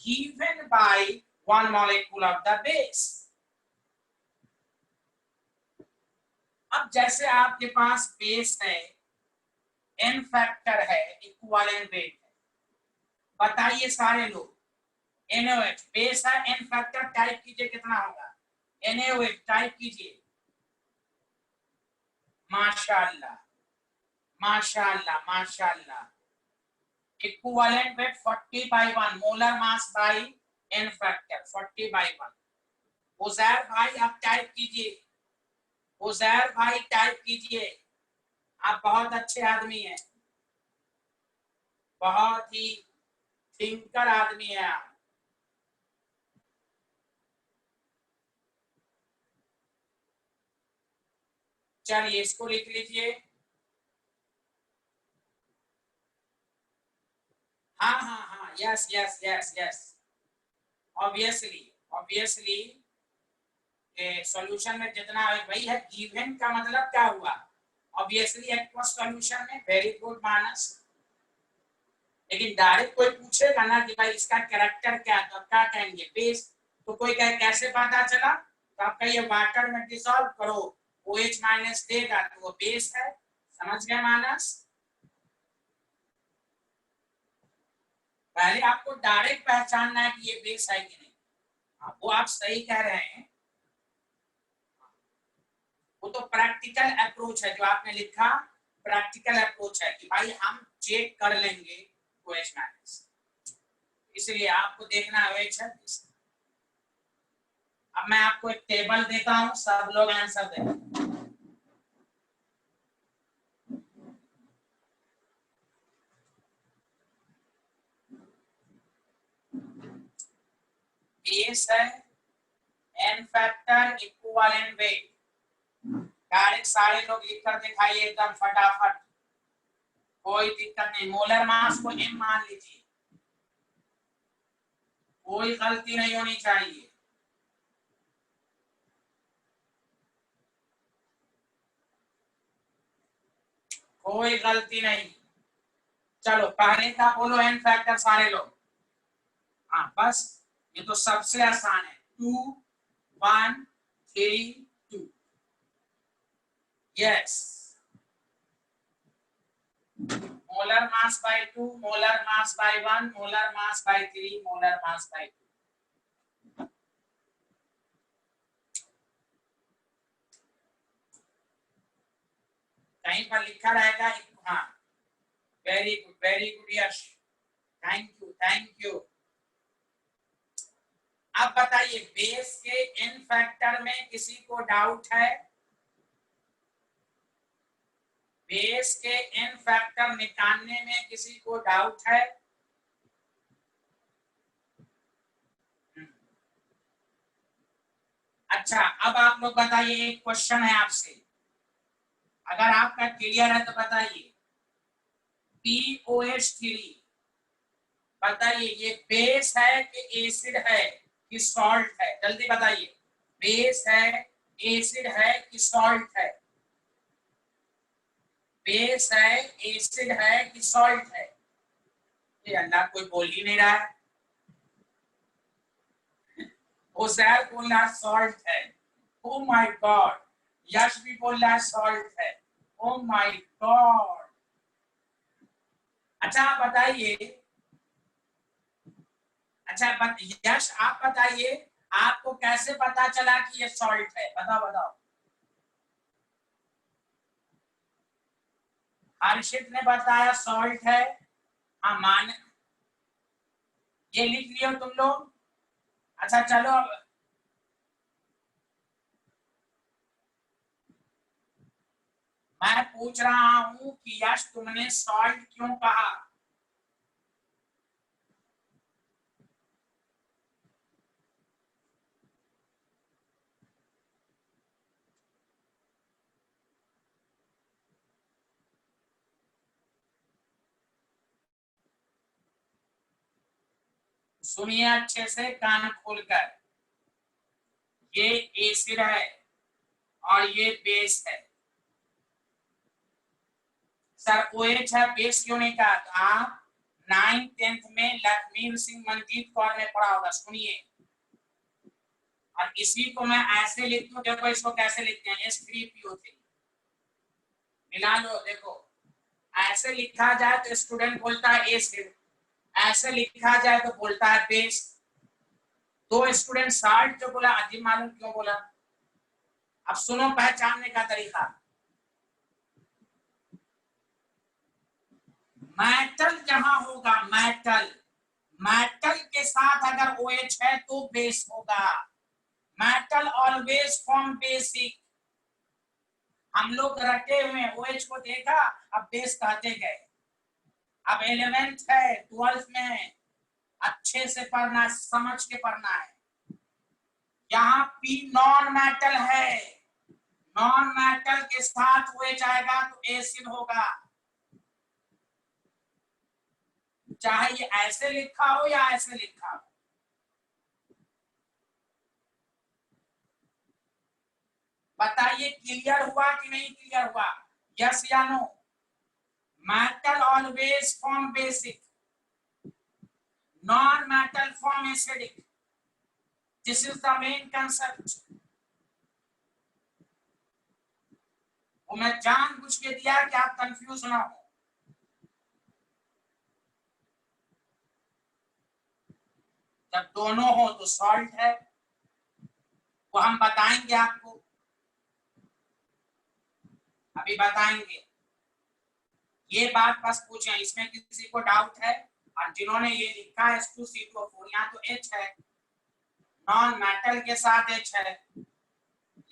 given by one molecule of the base. अब जैसे आपके पास बेस है, n फैक्टर है, इक्विवेलेंट वेट है, बताइए सारे लोग, NaOH बेस है, n फैक्टर टाइप कीजिए कितना होगा, NaOH टाइप कीजिए। माशाअल्लाह माशाअल्लाह माशाअल्लाह। Equivalent weight 40/1, molar mass bye n factor 40/1। Uzair भाई आप टाइप कीजिए, उजैर भाई टाइप कीजिए, आप बहुत अच्छे आदमी हैं, बहुत ही थिंकर आदमी है आप। चलिए इसको लिख लीजिए। हाँ हाँ हाँ, yes yes yes yes, obviously solution में जितना वही है। गिवन का मतलब क्या हुआ, ऑब्वियसली एक्वस सॉल्यूशन में। वेरी गुड मानस, लेकिन डायरेक्ट कोई पूछेगा ना कि भाई इसका कैरेक्टर क्या है, तो आप क्या कहेंगे? बेस। तो कोई कहे कैसे पता चला? तो आप कहिए वाटर में डिसॉल्व करो, OH माइनस देगा तो वो बेस है। समझ गए मानस? पहले आपको डायरेक्ट पहचानना है कि ये बेस है कि नहीं। वो आप सही कह रहे हैं, वो तो प्रैक्टिकल अप्रोच है जो आपने लिखा, प्रैक्टिकल अप्रोच है कि भाई हम चेक कर लेंगे OH माइनस, इसलिए आपको देखना है OH है। अब मैं आपको एक टेबल देता हूं, सब लोग आंसर दें। बेस है, n factor, equivalent weight. Direct सारे लोग लिख कर दिखाइए एकदम फटाफट, कोई दिक्कत नहीं। मोलर मास को m मान लीजिए, कोई गलती नहीं होनी चाहिए। कोई गलती नहीं। चलो पहले का बोलो n फैक्टर सारे लोग। हाँ बस, ये तो सबसे आसान है, 2 1 3 2। Yes, molar mass by 2, molar mass by 1, molar mass bye 3, molar mass by 2। कहीं पर लिखा रहेगा। हाँ, very good Yash, thank you thank you. अब बताइए बेस के n फैक्टर में किसी को डाउट है? बेस के n फैक्टर निकालने में किसी को डाउट है? अच्छा, अब आप लोग बताइए, एक क्वेश्चन है आपसे, अगर आपका क्लियर है तो बताइए। POH3 बताइए ये बेस है कि एसिड है कि सॉल्ट है? जल्दी बताइए, बेस है, एसिड है कि सॉल्ट है? बेस है, एसिड है कि सॉल्ट है? ये अल्लाह कोई बोल ही नहीं रहा है। वो जहर बोल रहा है सॉल्ट है। ओ माय गॉड, यश भी बोल रहा है सॉल्ट है। ओ माय गॉड। अच्छा आप बताइए, अच्छा यश आप बताइए, आपको कैसे पता चला कि ये सॉल्ट है? बताओ बताओ। हर्षित ने बताया सॉल्ट है। हाँ मान, ये लिख लियो तुम लोग। अच्छा चलो, अब मैं पूछ रहा हूं कि यश तुमने सॉल्ट क्यों कहा? सुनिए अच्छे से कान खोलकर, ये एसिड है और ये बेस है। सर OH है, बेस क्यों नहीं कहा? तो आप 9th 10th में लखमीर सिंह मनजीत कौर ने पढ़ा होगा, सुनिए। और इसी को मैं ऐसे लिखता हूँ, देखो इसको कैसे लिखते हैं, H3PO3 मिला लो। देखो ऐसे लिखा जाए तो स्टूडेंट बोलता है एसिड, ऐसे लिखा जाए तो बोलता है बेस। दो स्टूडेंट साल्ट जो बोला, अजीब मालूम क्यों बोला। अब सुनो पहचानने का तरीका। मेटल जहां होगा, मेटल, मेटल के साथ अगर OH है तो बेस होगा। Metal always form basic. हम लोग रटे हुए OH को देखा, अब बेस कहते गए। अब 11th है, 12th में अच्छे से पढ़ना, समझ के पढ़ना है। यहाँ P नॉन मेटल है, नॉन मेटल के साथ OH आएगा तो एसिड होगा, चाहे ये ऐसे लिखा हो या ऐसे लिखा हो। बताइए क्लियर हुआ कि नहीं क्लियर हुआ? यस या no? Metal always form basic. non-metal form acidic. This is the main concept. वो मैं जानबूझ के दिया कि आप कंफ्यूज ना हो। जब दोनों हो तो सॉल्ट है, वो हम बताएंगे आपको, अभी बताएंगे। ये बात बस पूछें, इसमें किसी को डाउट है? और जिन्होंने ये लिखा है H2CO4, यहाँ तो H है, नॉन मेटल के साथ H है,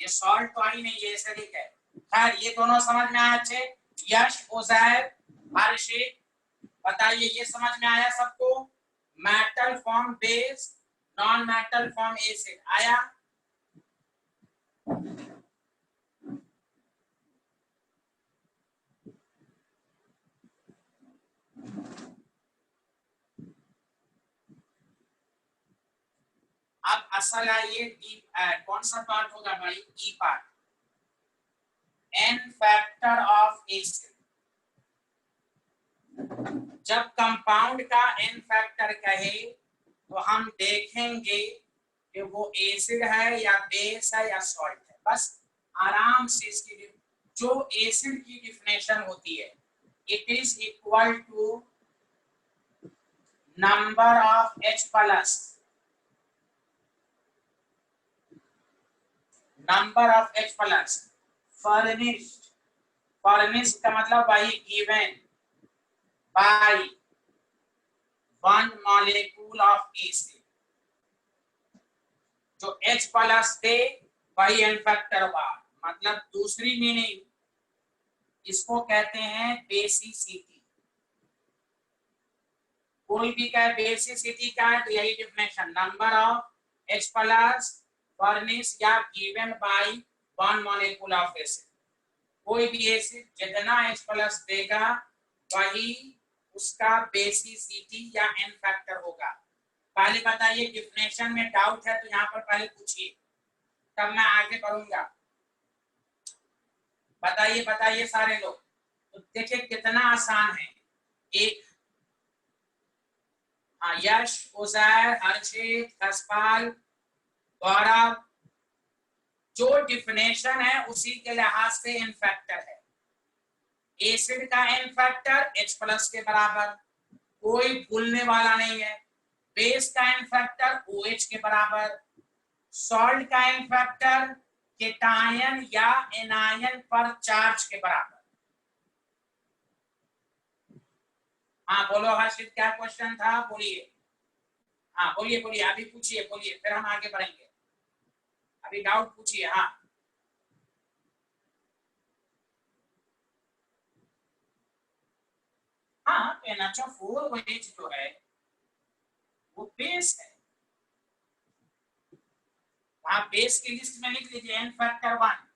ये सॉल्ट तो आई नहीं, ये एसिडिक है। खैर ये दोनों समझ में आया अच्छे? यश, उजैर, हर्षित, बताइए ये समझ में आया सबको? Metal form base, non metal form acid आया? अब असल आइए कौन सा पार्ट होगा भाई? E part, N factor of acid. जब कंपाउंड का एन फैक्टर कहे तो हम देखेंगे कि वो एसिड है या बेस है या सॉल्ट है। बस आराम से इसकी जो एसिड की डिफिनेशन होती है, it is equal to number of H plus, number of H plus furnished, furnished का मतलब वही given by one molecule of acid. जो H प्लस दे वही एन फैक्टर हुआ, मतलब दूसरी मीनिंग इसको कहते हैं बेसिसिटी। कोई भी का बेसिसिटी का है तो यही definition, number of H plus furnish या given by one molecule of acid. कोई भी एसिड जितना H प्लस देगा वही उसका बेसिसिटी या एन फैक्टर होगा। पहले बताइए, डिफिनेशन में डाउट है तो यहाँ पर पहले पूछिए, तब मैं आगे बढ़ूंगा। बताइए बताइए सारे लोग। तो देखिए कितना आसान है। एक यश, उजैर, हर्षित, हसपाल, गौरव, जो डिफिनेशन है उसी के लिहाज से एन फैक्टर है। एसिड का एन फैक्टर H प्लस के बराबर, कोई भूलने वाला नहीं है। बेस का एन फैक्टर OH के बराबर, सॉल्ट का एन फैक्टर केटायन या एनायन पर चार्ज के बराबर। हाँ बोलो हर्षित, क्या क्वेश्चन था? बोलिए। हाँ बोलिए बोलिए, अभी पूछिए, बोलिए, फिर हम आगे बढ़ेंगे। अभी डाउट पूछिए। हाँ हाँ, तो NH4 OH जो है वो बेस है। आप बेस की लिस्ट में लिख लीजिए एन फैक्टर 1।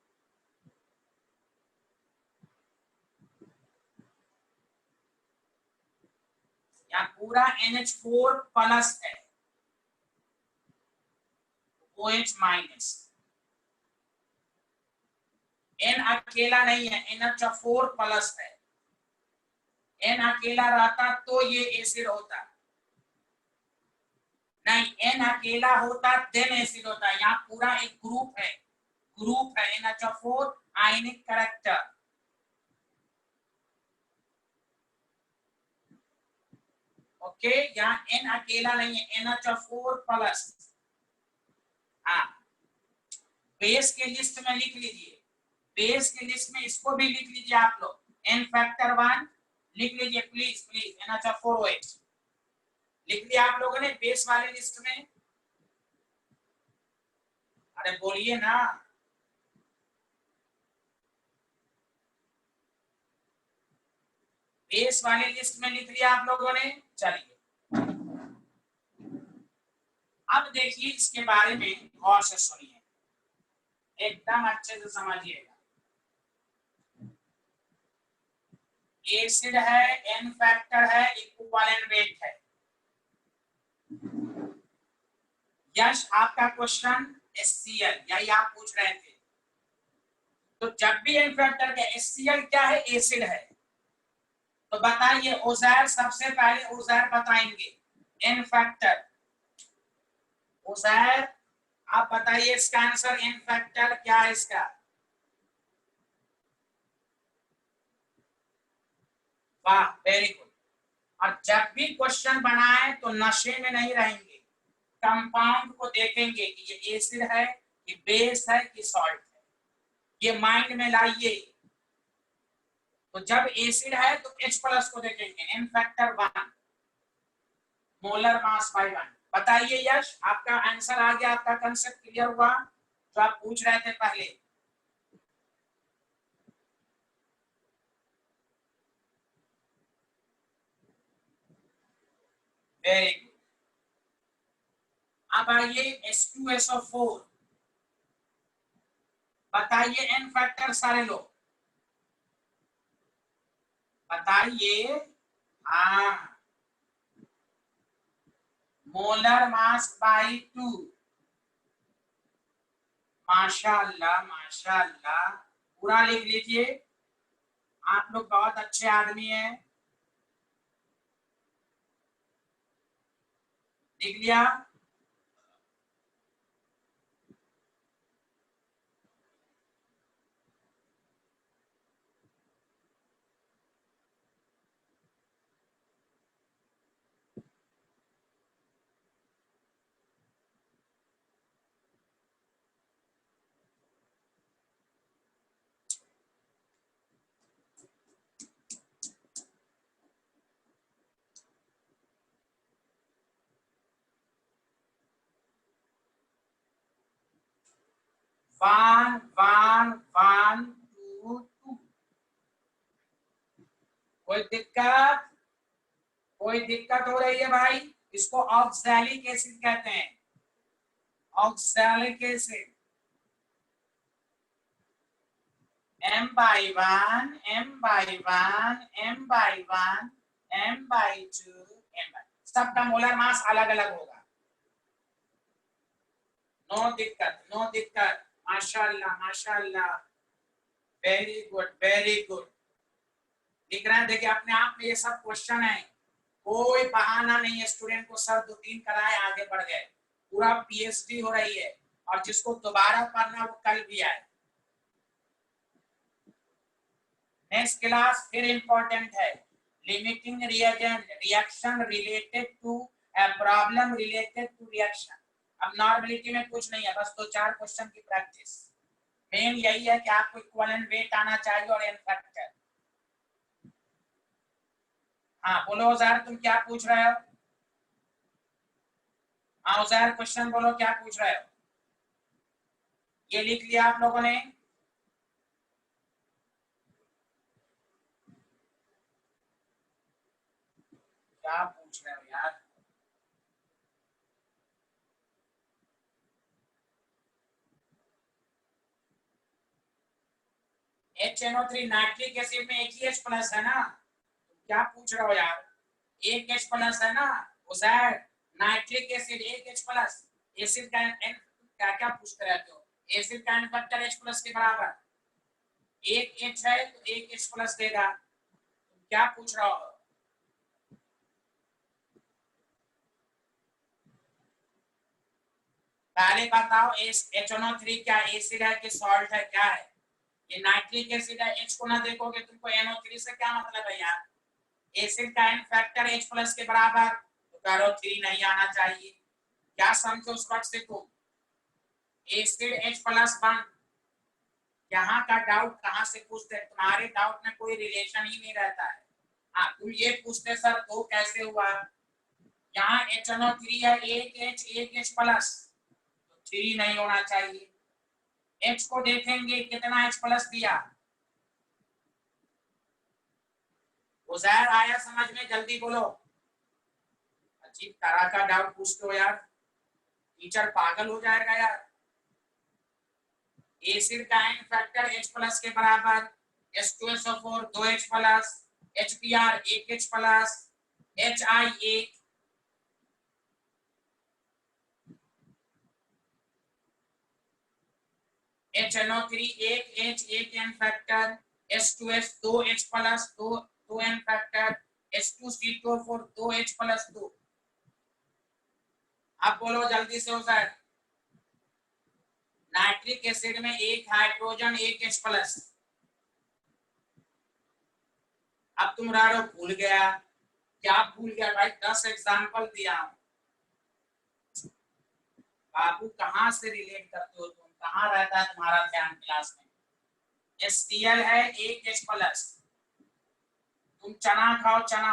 यहाँ पूरा NH4 प्लस है, OH माइनस। N अकेला नहीं है, NH4 प्लस है। N अकेला रहता तो ये एसिड होता, नहीं N अकेला होता देन एसिड होता। यहाँ पूरा एक ग्रुप है, ग्रुप है NH4 आयनिक कैरेक्टर। ओके, यहाँ N अकेला नहीं है, NH4 प्लस। हाँ, बेस के लिस्ट में लिख लीजिए, बेस के लिस्ट में इसको भी लिख लीजिए आप लोग, N फैक्टर 1 लिख लीजिए प्लीज प्लीज। NH4OH लिख लिया आप लोगों ने बेस वाले लिस्ट में? अरे बोलिए ना। बेस वाले लिस्ट में लिख लिया आप लोगों ने? चलिए अब देखिए इसके बारे में गौर से सुनिए, एकदम अच्छे से समझिएगा। एसिड है, एन फैक्टर है, इक्विवेलेंट वेट है। यश आपका क्वेश्चन HCl यही आप पूछ रहे थे। तो जब भी एन फैक्टर का HCl क्या है? एसिड है। तो बताइए उजैर, सबसे पहले उजैर बताएंगे एन फैक्टर। उजैर आप बताइए इसका आंसर एन फैक्टर क्या है इसका? वाह, वेरी गुड। और जब भी क्वेश्चन बनाए तो नशे में नहीं रहेंगे, कंपाउंड को देखेंगे कि ये एसिड है कि बेस है कि सॉल्ट है, ये माइंड में लाइए। तो जब एसिड है तो H प्लस को देखेंगे, n factor 1, molar mass by 1। बताइए यश, आपका आंसर आ गया, आपका कंसेप्ट क्लियर हुआ जो आप पूछ रहे थे पहले? Very good. अब आइए H2SO4, बताइए एन फैक्टर सारे लोग बताइए। हाँ, मोलर मास बाय 2। माशाअल्लाह माशाअल्लाह, पूरा लिख लीजिए, आप लोग बहुत अच्छे आदमी हैं। लिख लिया? One one one two two. कोई दिक्कत? कोई दिक्कत हो रही है भाई? इसको ऑक्सैलिक एसिड कहते हैं, oxalic acid. M/1 M/1 M/1 M/2 M/, सबका मोलर मास अलग अलग होगा। नो दिक्कत नो दिक्कत, माशाल्लाह माशाल्लाह, वेरी गुड वेरी गुड। लिख रहे हैं, देखिए अपने आप में ये सब क्वेश्चन है, कोई बहाना नहीं है स्टूडेंट को सर 2-3 कराए आगे बढ़ गए, पूरा पीएचडी हो रही है। और जिसको दोबारा पढ़ना वो कल भी आए। नेक्स्ट क्लास फिर इंपॉर्टेंट है, limiting reagent, reaction related to problem related to reaction. अब नॉर्मलिटी में कुछ नहीं है, बस 2-4 क्वेश्चन की प्रैक्टिस। मेन यही है कि आपको इक्विवेलेंट वेट आना चाहिए और एन फैक्टर। हाँ बोलो उजैर, तुम क्या पूछ रहे हो? हाँ उजैर, क्वेश्चन बोलो, क्या पूछ रहे हो? ये लिख लिया आप लोगों ने? क्या पूछ रहे हो यार? HNO3 नाइट्रिक एसिड में एक ही H प्लस है ना, क्या पूछ रहे हो यार? एक H प्लस है ना उजैर, नाइट्रिक एसिड एक H प्लस। एसिड का क्या क्या पूछते रहते हो? एसिड का फैक्टर H प्लस के बराबर, एक H है तो एक H प्लस देगा। क्या पूछ रहा हो? पहले बताओ, HNO3 क्या एसिड है कि सॉल्ट है, क्या है? ये नाइट्रिक एसिड है, H को ना देखोगे तुमको NO3 से क्या मतलब है यार? एसिड का एन फैक्टर H प्लस के बराबर, तो करो 3 नहीं आना चाहिए। क्या समझो उस वक्त से तुम? एसिड H प्लस 1, यहाँ का डाउट कहाँ से पूछते हैं? तुम्हारे डाउट में कोई रिलेशन ही नहीं रहता है। हाँ तुम ये पूछते सर तो कैसे हुआ? यहाँ HNO3 है, एक H प्लस, तो 3 नहीं होना चाहिए। H को देखेंगे कितना H प्लस दिया। उजैर आया समझ में? जल्दी बोलो। अजीब तरह का डाउट पूछते हो यार, टीचर पागल हो जाएगा यार। एसिड का एन फैक्टर H प्लस के बराबर, H2SO4 2H plus, HBr 1H plus, HI 1, HNO3 1 H 1 n factor, H2S 2H plus 2 2 n factor, H2CO4 2H plus 2। अब बोलो जल्दी से सर, नाइट्रिक एसिड में एक हाइड्रोजन एक H प्लस। अब तुम रारो भूल गया, क्या भूल गया भाई? 10 एग्जाम्पल दिया हूं। बाबू कहाँ से रिलेट करते हो तुम? कहाँ रहता है तुम्हारा ध्यान क्लास में? HCl है एक H प्लस। तुम चना खाओ, चना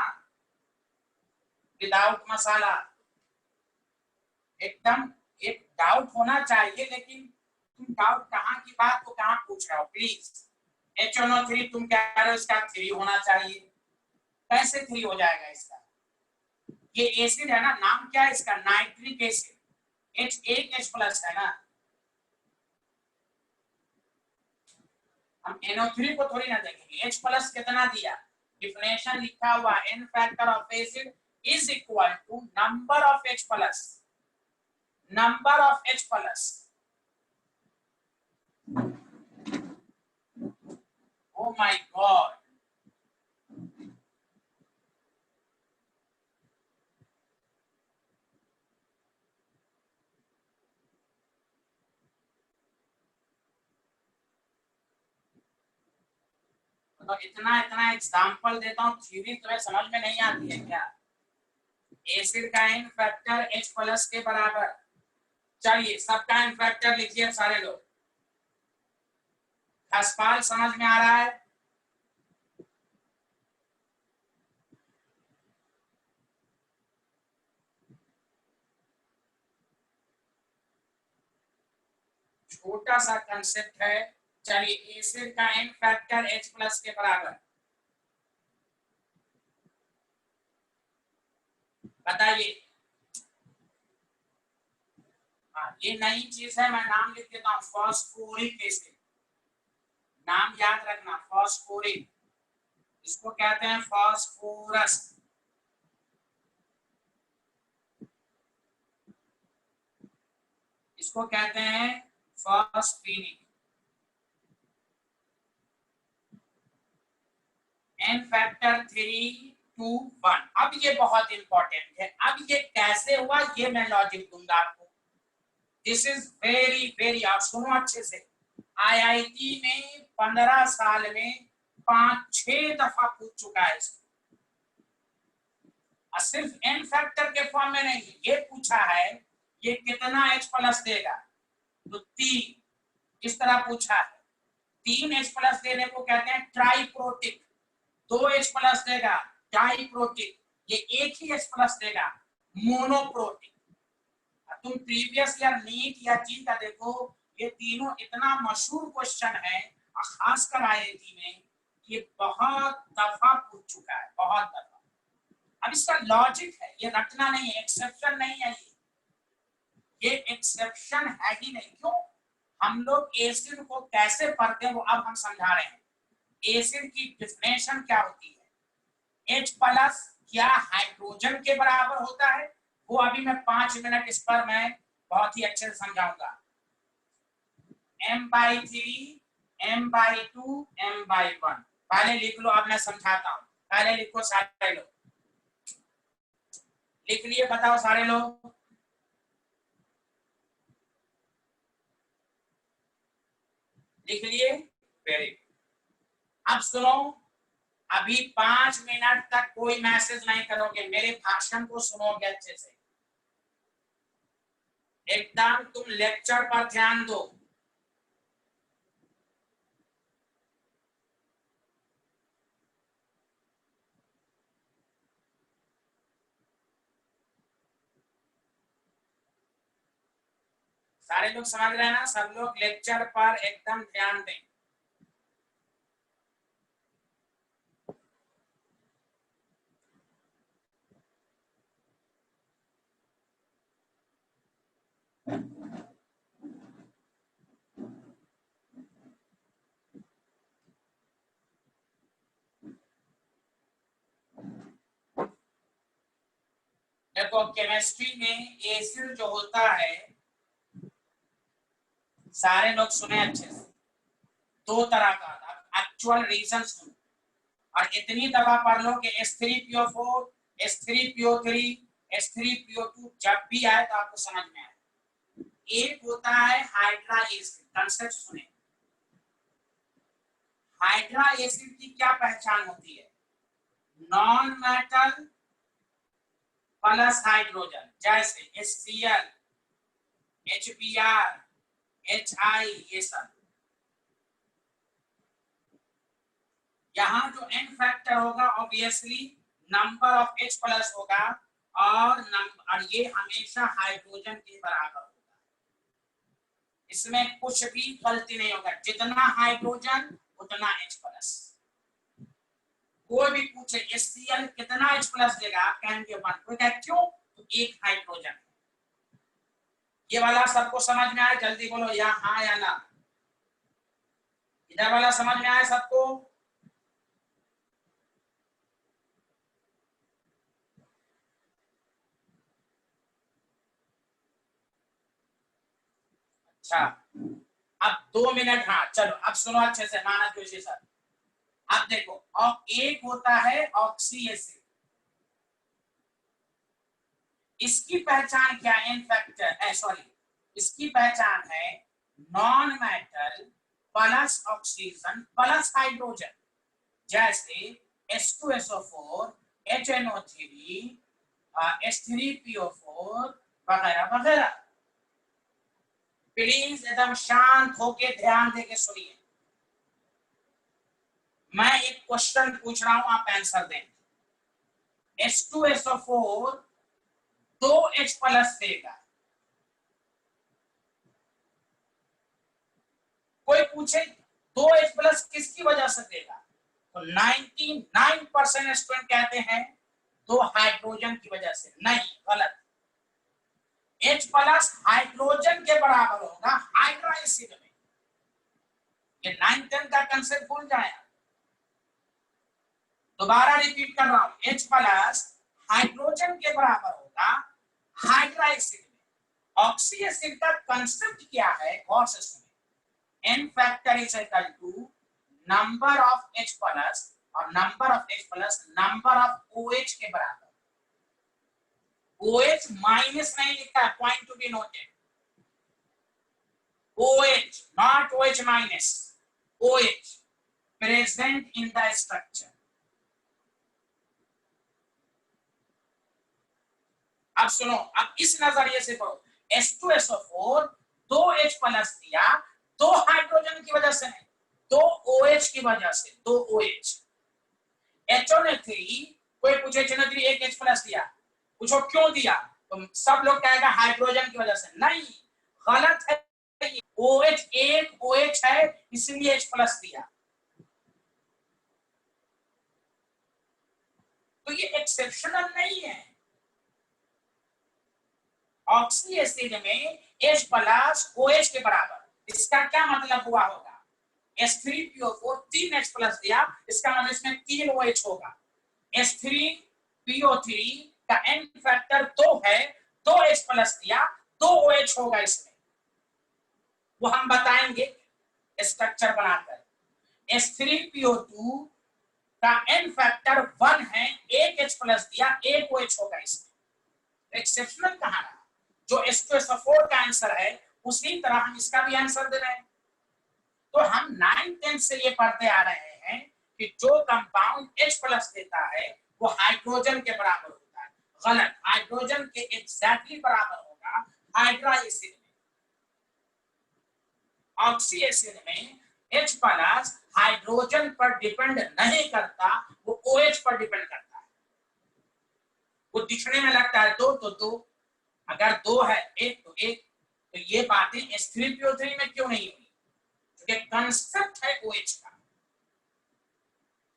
विदाउट मसाला। एकदम एक डाउट होना चाहिए, लेकिन तुम डाउट कहाँ की बात को कहाँ पूछ रहे हो? प्लीज HNO3 तुम कह रहे हो इसका 3 होना चाहिए, कैसे 3 हो जाएगा इसका? ये एसिड है ना, नाम क्या है इसका? Nitric acid. H एक H प्लस है ना, हम NO3 को थोड़ी ना देखेंगे। H प्लस कितना दिया? डिफिनेशन लिखा हुआ, n factor of acid is equal to number of H plus, number of H plus. Oh my God, तो इतना इतना एग्जांपल देता हूँ, थ्योरी तुम्हें समझ में नहीं आती है क्या? एसिड का n फैक्टर H प्लस के बराबर। चलिए सबका n फैक्टर लिखिए सारे लोग। खसपाल समझ में आ रहा है? छोटा सा कंसेप्ट है। चलिए एसिड का n फैक्टर H प्लस के बराबर, बताइए। हाँ ये नई चीज है, मैं नाम लिख देता हूँ, फॉस्फोरिक एसिड। नाम याद रखना, फॉस्फोरिक। इसको कहते हैं फॉस्फोरस। इसको कहते हैं फॉस्फीनिक। n factor 3, 2, 1। अब ये बहुत इंपॉर्टेंट है। अब ये कैसे हुआ ये मैं लॉजिक दूंगा आपको। दिस इज वेरी वेरी, आप सुनो अच्छे से। IIT में 15 साल में 5-6 दफा पूछ चुका है इसको। सिर्फ n फैक्टर के फॉर्म में नहीं, ये पूछा है ये कितना H प्लस देगा, तो 3 इस तरह पूछा है। 3 H प्लस देने को कहते हैं ट्राइप्रोटिक। 2 H प्लस देगा डाइप्रोटिक, ये एक ही H प्लस देगा मोनोप्रोटिक। तुम प्रीवियस या नीट या जी का देखो, ये तीनों इतना मशहूर क्वेश्चन है, खासकर IIT में ये बहुत दफा पूछ चुका है, बहुत दफा। अब इसका लॉजिक है, ये रटना नहीं है, एक्सेप्शन नहीं है ये एक्सेप्शन है ही नहीं। क्यों? हम लोग एसिड को कैसे पढ़ते हैं वो अब हम समझा रहे हैं। एसिड की डिफिनेशन क्या होती है? H प्लस क्या हाइड्रोजन के बराबर होता है? वो अभी मैं 5 मिनट इस पर मैं बहुत ही अच्छे से समझाऊंगा। M/3, M/2, M/1। पहले लिख लो, अब मैं समझाता हूँ। पहले लिखो सारे लोग, लिख लिए? बताओ सारे लोग, लिख लिए? Very good. अब सुनो, अभी 5 मिनट तक कोई मैसेज नहीं करोगे, मेरे भाषण को सुनोगे अच्छे से। एकदम तुम लेक्चर पर ध्यान दो। सारे लोग समझ रहे हैं ना? सब लोग लेक्चर पर एकदम ध्यान दें। देखो केमिस्ट्री में एसिड जो होता है, सारे लोग सुने अच्छे से, 2 तरह का एक्चुअल रीजन सुनो और इतनी दफा पढ़ लो कि H3PO4, H3PO3, H3PO2 जब भी आए तो आपको समझ में आए। एक होता है हाइड्रा एसिड, कंसेप्ट सुने। हाइड्रा एसिड की क्या पहचान होती है? नॉन मेटल प्लस हाइड्रोजन, जैसे HCl, HBr, HI, ये सब। यहाँ जो N फैक्टर होगा obviously number of H plus होगा और ये हमेशा हाइड्रोजन के बराबर होगा। इसमें कुछ भी गलती नहीं होगा, जितना हाइड्रोजन उतना H प्लस। कोई भी पूछे HCl कितना H प्लस देगा, आप कहेंगे 1। कोई कहे क्यों? तो एक हाइड्रोजन। ये वाला सबको समझ में आया? जल्दी बोलो या हाँ या ना। इधर वाला समझ में आया सबको? अच्छा, अब 2 मिनट। हाँ चलो, अब सुनो अच्छे से, मानस जोशी सर। अब देखो, और एक होता है ऑक्सी एसिड, इसकी पहचान क्या? इन फैक्टर है, सॉरी, इसकी पहचान है non metal plus oxygen plus hydrogen, जैसे H2SO4, HNO3, H3PO4 वगैरह वगैरह। प्लीज एकदम शांत होके ध्यान देके सुनिए। मैं एक क्वेश्चन पूछ रहा हूं, आप आंसर देंगे। H2SO4 2H प्लस देगा। कोई पूछे 2H प्लस किसकी वजह से देगा, तो 99% स्टूडेंट कहते हैं 2 हाइड्रोजन की वजह से। नहीं, गलत। H प्लस हाइड्रोजन के बराबर होगा हाइड्रा एसिड में। ये 9-10 का कंसेप्ट भूल जाए। दोबारा रिपीट कर रहा हूं, H प्लस हाइड्रोजन के बराबर होगा हाइड्रा एसिड में। ऑक्सी एसिड का कंसेप्ट क्या है, गौर से सुनिए। N factor is equal to number of H plus और number of H plus number of OH के बराबर। OH माइनस नहीं लिखा है, point to be noted. OH not OH minus, OH present in the structure। अब सुनो, अब इस नजरिए से पढ़ो। H2SO4 2H प्लस दिया, 2 हाइड्रोजन की वजह से नहीं, 2 OH की वजह से, 2 OH। HNO3, कोई पूछे HNO3 एक H प्लस दिया, पूछो क्यों दिया, तो सब लोग कहेगा हाइड्रोजन की वजह से। नहीं, गलत है। OH एक OH है इसलिए H प्लस दिया। तो ये एक्सेप्शनल नहीं है। ऑक्सी एसिड में H प्लस OH के बराबर, इसका क्या मतलब हुआ होगा? H3PO4 3 H प्लस दिया, इसका मतलब इसमें 3 OH होगा। H3PO3 का N फैक्टर 2 है, 2 H प्लस दिया, 2 OH होगा इसमें। वो हम बताएंगे स्ट्रक्चर बनाकर। H3PO2 का N फैक्टर 1 है, 1 H प्लस दिया, 1 OH होगा इसमें। एक्सेप्शनल कहां रहा? जो H2SO4 का आंसर है उसी तरह हम इसका भी आंसर दे रहे हैं। तो हम 9-10 से ये पढ़ते आ रहे हैं कि जो कंपाउंड H प्लस देता है वो हाइड्रोजन के बराबर होता है। गलत, हाइड्रोजन के एग्जैक्टली बराबर होगा हाइड्रा एसिड में। ऑक्सी एसिड में H प्लस हाइड्रोजन पर डिपेंड नहीं करता, वो OH पर डिपेंड करता है। वो दिखने में लगता है 2 तो 2, अगर 2 है 1 तो 1। तो ये बातें H3PO3 में क्यों नहीं हुई? क्योंकि कंसेप्ट है OH का।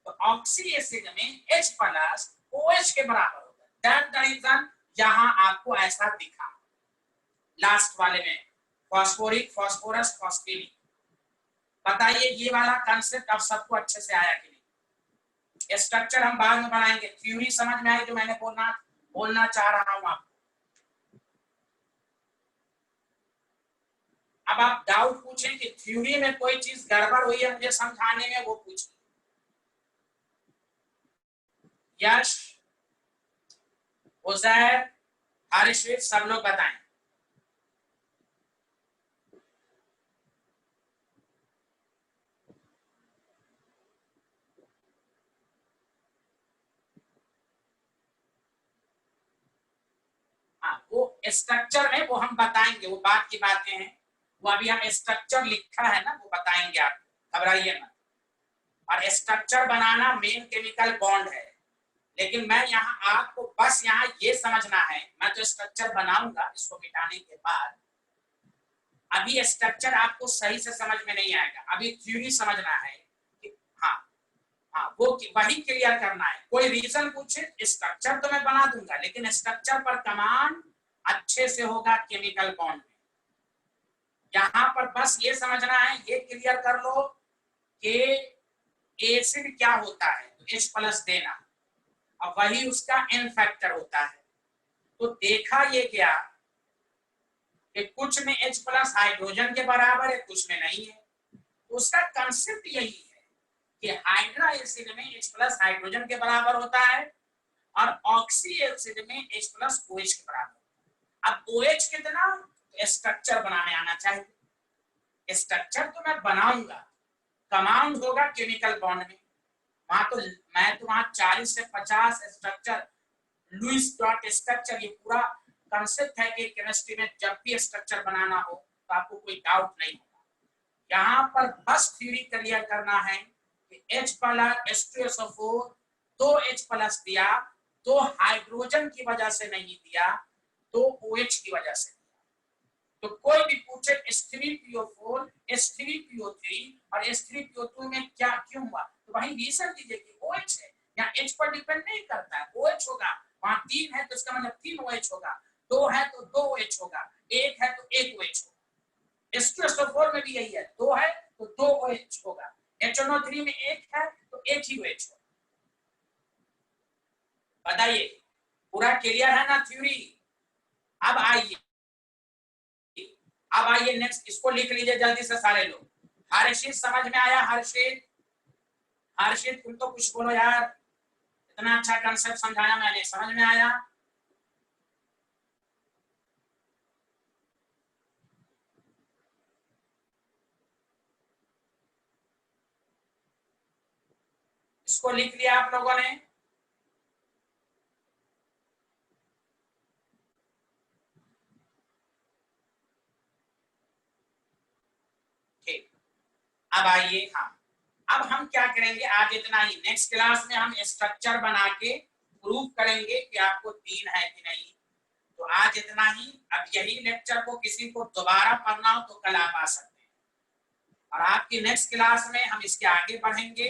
तो ऑक्सी एसिड में H प्लस OH के बराबर होता है। दैट द रीजन यहां आपको ऐसा दिखा। लास्ट वाले में फॉस्फोरिक, फॉस्फोरस, फॉस्फेरिक। बताइए ये वाला कंसेप्ट अब सबको अच्छे से आया कि नहीं? स्ट्रक्चर हम बाद में बनाएंगे, थ्योरी समझ में आई जो मैंने बोलना चाह रहा हूं आपको। अब आप डाउट पूछें कि थ्योरी में कोई चीज गड़बड़ हुई है मुझे समझाने में, वो पूछिए। यश, उजैर, हर्षित सब लोग बताएं। हाँ, वो स्ट्रक्चर में वो हम बताएंगे, वो बात की बातें हैं, वो अभी हम स्ट्रक्चर लिखा है ना, वो बताएंगे आपको, घबराइए मत। और स्ट्रक्चर बनाना मेन केमिकल बॉन्ड है, लेकिन मैं यहाँ आपको बस यहाँ ये समझना है, मैं तो स्ट्रक्चर बनाऊंगा इसको मिटाने के बाद। अभी स्ट्रक्चर आपको सही से समझ में नहीं आएगा, अभी थ्योरी समझना है कि हाँ हाँ वो वही क्लियर करना है। कोई रीजन पूछे, स्ट्रक्चर तो मैं बना दूंगा, लेकिन स्ट्रक्चर पर कमांड अच्छे से होगा केमिकल बॉन्ड में। यहाँ पर बस ये समझना है, ये क्लियर कर लो कि एसिड क्या होता है, तो H+ देना, और वही उसका एन फैक्टर होता है। तो देखा ये क्या कि कुछ में H+ हाइड्रोजन के बराबर है, कुछ में नहीं है। तो उसका कंसेप्ट यही है कि हाइड्रा एसिड में H+ हाइड्रोजन के बराबर होता है और ऑक्सी एसिड में H+ OH के बराबर। अब OH कितना, स्ट्रक्चर बनाने आना चाहिए। स्ट्रक्चर तो मैं बनाऊंगा, कमांड होगा केमिकल बॉन्ड में। वहां तो मैं तो वहां 40 से 50 स्ट्रक्चर, लुईस डॉट स्ट्रक्चर, ये पूरा कंसेप्ट है कि केमिस्ट्री में जब भी स्ट्रक्चर बनाना हो तो आपको कोई डाउट नहीं होगा। यहाँ पर बस थ्योरी क्लियर करना है कि H+H2SO4 दो H+ दिया, तो हाइड्रोजन की वजह से नहीं दिया, तो OH की वजह से दिया। तो कोई भी पूछे H3PO4, H3PO3 और H3PO2 में क्या क्यों हुआ, तो वही रीजन दीजिए कि OH है, यहाँ H पर डिपेंड नहीं करता है, OH होगा। वहां 3 है तो इसका मतलब 3 OH होगा, 2 है तो 2 OH होगा, 1 है तो 1 OH होगा। H2SO4 में भी यही है, 2 है तो 2 OH होगा, HNO3 में 1 है तो 1 ही OH होगा। बताइए, पूरा क्लियर है ना थ्योरी? अब आइए, अब आइए नेक्स्ट, इसको लिख लीजिए जल्दी से सारे लोग। हर्षित समझ में आया? हर्षित, हर्षित तुम तो कुछ बोलो यार, इतना अच्छा कंसेप्ट समझाया मैंने, समझ में आया? इसको लिख लिया आप लोगों ने? ठीक, अब आइए, हाँ अब हम क्या करेंगे, आज इतना ही। नेक्स्ट क्लास में हम स्ट्रक्चर बना के प्रूव करेंगे कि आपको 3 है कि नहीं। तो आज इतना ही। अब यही लेक्चर को किसी को दोबारा पढ़ना हो तो कल आप आ सकते हैं, और आपकी नेक्स्ट क्लास में हम इसके आगे बढ़ेंगे,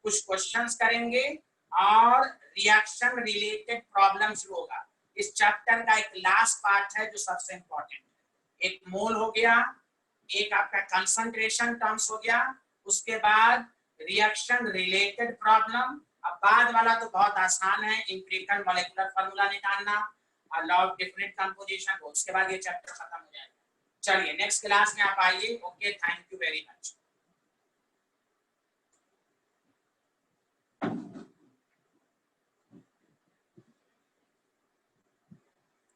कुछ क्वेश्चंस करेंगे और रिएक्शन रिलेटेड प्रॉब्लम शुरू होगा। इस चैप्टर का एक लास्ट पार्ट है जो सबसे इंपॉर्टेंट है। एक मोल हो गया, एक आपका कंसंट्रेशन टर्म्स हो गया, उसके बाद रिएक्शन रिलेटेड प्रॉब्लम। अब बाद वाला तो बहुत आसान है, एम्पिरिकल मॉलिक्यूलर फार्मूला निकालना और लॉ ऑफ डेफिनेट कंपोजिशन, उसके बाद ये चैप्टर खत्म हो जाएगा। चलिए नेक्स्ट क्लास में आप आइए। Okay, thank you very much.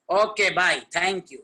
Okay bye, thank you.